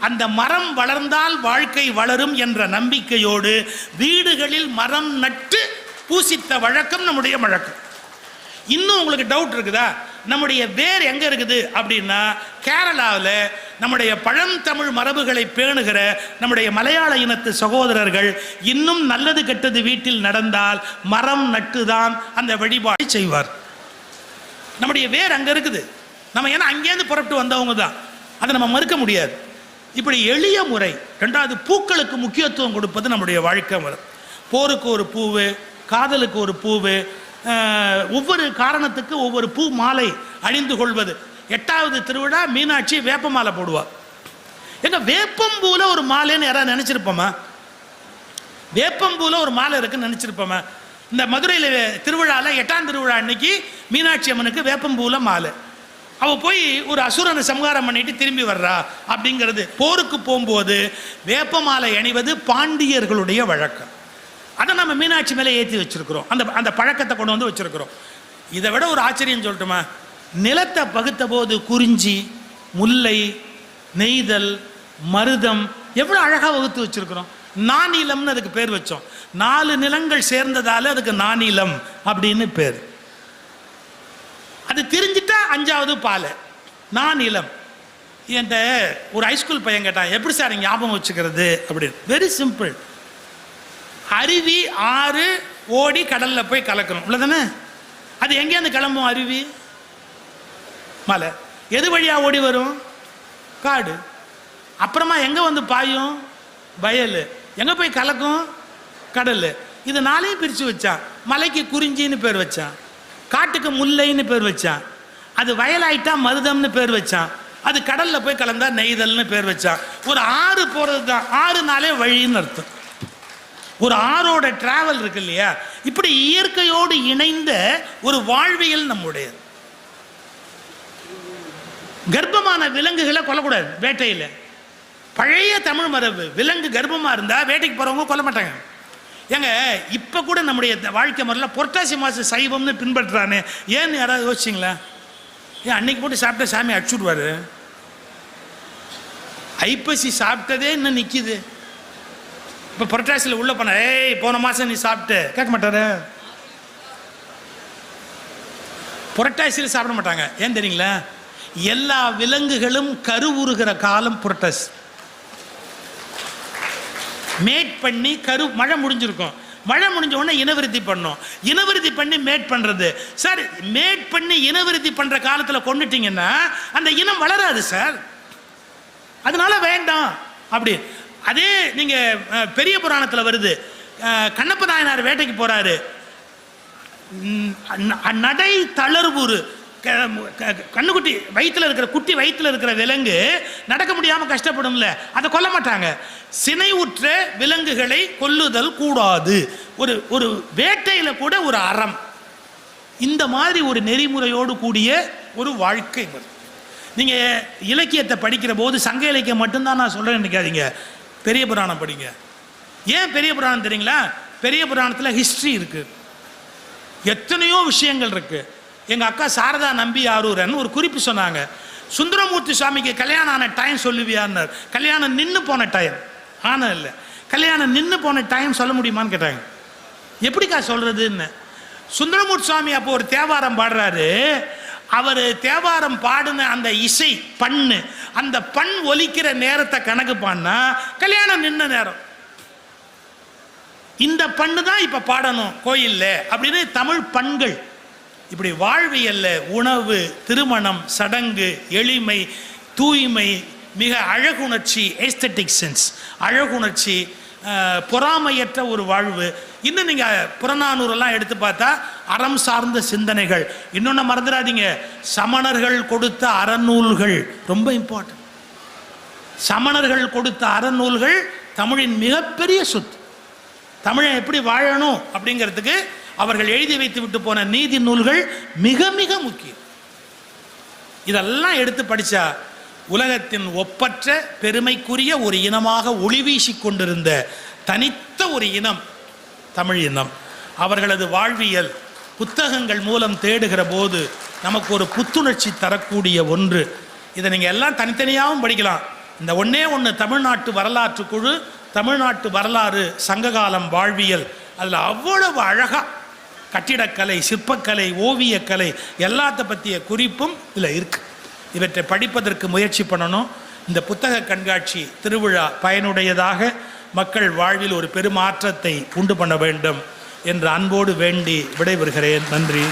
அந்த மரம் வளர்ந்தால் வாழ்க்கை வளரும் என்ற நம்பிக்கையோடு வீடுகளில் மரம் நட்டு பூசித்த வழக்கம் நம்முடைய வழக்கம். இன்னும் உங்களுக்கு டவுட் இருக்குதா, நம்முடைய வேர் எங்கே இருக்குது அப்படின்னா, கேரளாவில் நம்முடைய பழந்தமிழ் மரபுகளை பேணுகிற நம்முடைய மலையாள இனத்து சகோதரர்கள் இன்னும் நல்லது கெட்டது வீட்டில் நடந்தால் மரம் நட்டுதான் அந்த வழிபாடு செய்வார். நம்முடைய வேர் அங்கே இருக்குது. நம்ம ஏன்னா அங்கேருந்து புறப்பட்டு வந்தவங்க தான், அதை நம்ம மறுக்க முடியாது. இப்படி எளிய முறை. 2வது, பூக்களுக்கு முக்கியத்துவம் கொடுப்பது நம்முடைய வாழ்க்கை முறை. போருக்கு ஒரு பூவு, காதலுக்கு ஒரு பூவு, ஒவ்வொரு காரணத்துக்கு ஒவ்வொரு பூ மாலை அணிந்து கொள்வது. 8வது திருவிழா மீனாட்சி வேப்ப மாலை போடுவார். எங்க வேப்பம்பூல ஒரு மாலைன்னு யாராவது நினைச்சிருப்போமா? வேப்பம்பூல ஒரு மாலை இருக்குன்னு நினைச்சிருப்போமா? இந்த மதுரையில் திருவிழாவில் 8ஆம் திருவிழா அன்னைக்கு மீனாட்சி அம்மனுக்கு வேப்பம்பூல மாலை. அவள் போய் ஒரு அசுரனை சம்ஹாரம் பண்ணிட்டு திரும்பி வர்றா அப்படிங்கிறது. போருக்கு போகும்போது வேப்ப மாலை அணிவது பாண்டியர்களுடைய வழக்கம். அதை நம்ம மீனாட்சி மேலே ஏற்றி வச்சிருக்கிறோம். அந்த பழக்கத்தை கொண்டு வந்து வச்சிருக்கிறோம். இதை விட ஒரு ஆச்சரியம் சொல்லட்டுமா, நிலத்தை பகுத்த போது குறிஞ்சி, முல்லை, நெய்தல், மருதம் எவ்வளோ அழகாக வகுத்து வச்சிருக்கிறோம். நானிலம்னு அதுக்கு பேர் வச்சோம். 4 நிலங்கள் சேர்ந்ததால அதுக்கு நானிலம் அப்படின்னு பேர். அது தெரிஞ்சிட்டா 5வது பாலை நானிலம். என்கிட்ட ஒரு ஹைஸ்கூல் பையன் கேட்டான், எப்படி சார் ஞாபகம் வச்சுக்கிறது அப்படின்னு. Very simple. அருவி, ஆறு ஓடி கடலில் போய் கலக்கணும், இவ்வளோதானே? அது எங்கேருந்து கிளம்பும்? அருவி, மலை. எது வழியாக ஓடி வரும்? காடு. அப்புறமா எங்கே வந்து பாயும்? வயல். எங்கே போய் கலக்கும்? கடல். இது 4ஐயும் பிரித்து வச்சான். மலைக்கு குறிஞ்சின்னு பேர் வச்சான், காட்டுக்கு முல்லைன்னு பேர் வச்சான், அது வயலாயிட்டா மருதம்னு பேர் வச்சான், அது கடலில் போய் கலந்தா நெய்தல்னு பேர் வச்சான். ஒரு ஆறு போகிறது தான் 6 வழின்னு அர்த்தம். ஒரு ஆறோட டிராவல் இருக்கு இல்லையா? இப்படி இயற்கையோடு இணைந்த ஒரு வாழ்வியல் நம்முடைய. கர்ப்பமான விலங்குகளை கொல்லக்கூடாது வேட்டையில். பழைய தமிழ் மரபு. விலங்கு கர்ப்பமா இருந்தா வேட்டைக்கு போறவங்க கொல்ல மாட்டாங்க. ஏங்க இப்ப கூட நம்முடைய வாழ்க்கை முறையில் புரட்டாசி மாசம் சைவம்னு பின்பற்றானே, ஏன்னு யாராவது யோசிச்சிங்களா? ஏன் அன்னைக்கு போட்டு சாப்பிட்ட சாமி அடிச்சுடுவாரு? ஐப்பசி சாப்பிட்டதே இன்னும் நிற்கிது. இப்போ புரட்டாசியில் உள்ள போன, ஏய் போன மாதம் நீ சாப்பிட்டு கேட்க மாட்டாரு. புரட்டாசியில் சாப்பிட மாட்டாங்க. ஏன் தெரியுங்களா? எல்லா விலங்குகளும் கருவுறுகிற காலம் புரட்டாசி. மேட் பண்ணி மழை முடிஞ்சிருக்கும். மழை முடிஞ்ச உடனே இனவிருத்தி பண்ணும். இனவிருத்தி பண்ணி மேட் பண்ணுறது. சார், மேட் பண்ணி இனவிருத்தி பண்ணுற காலத்தில் கொண்டுட்டீங்கன்னா அந்த இனம் வளராது சார், அதனால வேண்டாம் அப்படி. அதே நீங்கள் பெரிய புராணத்தில் வருது. கண்ணப்ப நாயனார் வேட்டைக்கு போகிறாரு. நடை தளர்வுறு, கண்ணுக்குட்டி வயிற்றில் இருக்கிற குட்டி வயிற்றில் இருக்கிற விலங்கு நடக்க முடியாமல் கஷ்டப்படும்ல, அதை கொல்ல மாட்டாங்க. சினை உற்ற விலங்குகளை கொல்லுதல் கூடாது. ஒரு வேட்டையில் கூட ஒரு அறம். இந்த மாதிரி ஒரு நெறிமுறையோடு கூடிய ஒரு வாழ்க்கை. நீங்கள் இலக்கியத்தை படிக்கிற போது சங்க இலக்கியம் மட்டும்தான் நான் சொல்கிறேன்னு நினைக்காதீங்க. பெரிய புராணம் படிங்க. ஏன் பெரிய புராணம் தெரியுங்களா? பெரிய புராணத்தில் ஹிஸ்ட்ரி இருக்குது, எத்தனையோ விஷயங்கள் இருக்குது. எங்கள் அக்கா சாரதா நம்பி ஆரூரன் ஒரு குறிப்பு சொன்னாங்க. சுந்தரமூர்த்தி சுவாமிக்கு கல்யாணம் ஆன டைம் சொல்லுவியான்னார். கல்யாணம் நின்று போன டைம் ஆனால் இல்லை, கல்யாணம் நின்று போன டைம் சொல்ல முடியுமான்னு கேட்டாங்க. எப்படிக்கா சொல்கிறதுன்னு. சுந்தரமூர்த்தி சுவாமி அப்போ ஒரு தேவாரம் பாடுறாரு. அவர் தேவாரம் பாடின அந்த இசை பண்ணு, அந்த பண் ஒலிக்கிற நேரத்தை கணக்கு பண்ணா கல்யாணம் நின்ன நேரம். இந்த பண்ணு தான் இப்ப பாடணும் கோயில்ல அப்படின்னு தமிழ் பண்கள். இப்படி வாழ்வியல்ல உணவு, திருமணம், சடங்கு, எளிமை, தூய்மை, மிக அழகுணர்ச்சி, எஸ்தெட்டிக் சென்ஸ், அழகுணர்ச்சி, பொறாமையற்ற ஒரு வாழ்வு. இன்னும் நீங்க புறநானூறெல்லாம் எடுத்து பார்த்தா அறம் சார்ந்த சிந்தனைகள். இன்னொன்னு மறந்துடாதீங்க, சமணர்கள் கொடுத்த அறநூல்கள் ரொம்ப இம்பார்ட்டன்ட். சமணர்கள் கொடுத்த அறநூல்கள் தமிழின் மிகப்பெரிய சொத்து. தமிழை எப்படி வாழணும் அப்படிங்கிறதுக்கு அவர்கள் எழுதி வைத்து விட்டு போன நீதி நூல்கள் மிக மிக முக்கியம். இதெல்லாம் எடுத்து படித்தா உலகத்தின் ஒப்பற்ற பெருமைக்குரிய ஒரு இனமாக ஒளி வீசி கொண்டிருந்த தனித்த ஒரு இனம் தமிழ் இனம். அவர்களது வாழ்வியல் புத்தகங்கள் மூலம் தேடுகிற போது நமக்கு ஒரு புத்துணர்ச்சி தரக்கூடிய ஒன்று. இதை நீங்கள் எல்லாம் தனித்தனியாகவும் படிக்கலாம். இந்த ஒன்றே ஒன்று தமிழ்நாட்டு வரலாற்று குழு, தமிழ்நாட்டு வரலாறு, சங்ககாலம் வாழ்வியல், அதில் அவ்வளவு அழகாக கட்டிடக்கலை, சிற்பக்கலை, ஓவியக்கலை எல்லாத்த பற்றிய குறிப்பும் இதில் இருக்குது. இவற்றை படிப்பதற்கு முயற்சி பண்ணணும். இந்த புத்தக கண்காட்சி திருவிழா பயனுடையதாக மக்கள் வாழ்வில் ஒரு பெருமாற்றத்தை உண்டு பண்ண வேண்டும் என்று அன்போடு வேண்டி விடைபெறுகிறேன். நன்றி.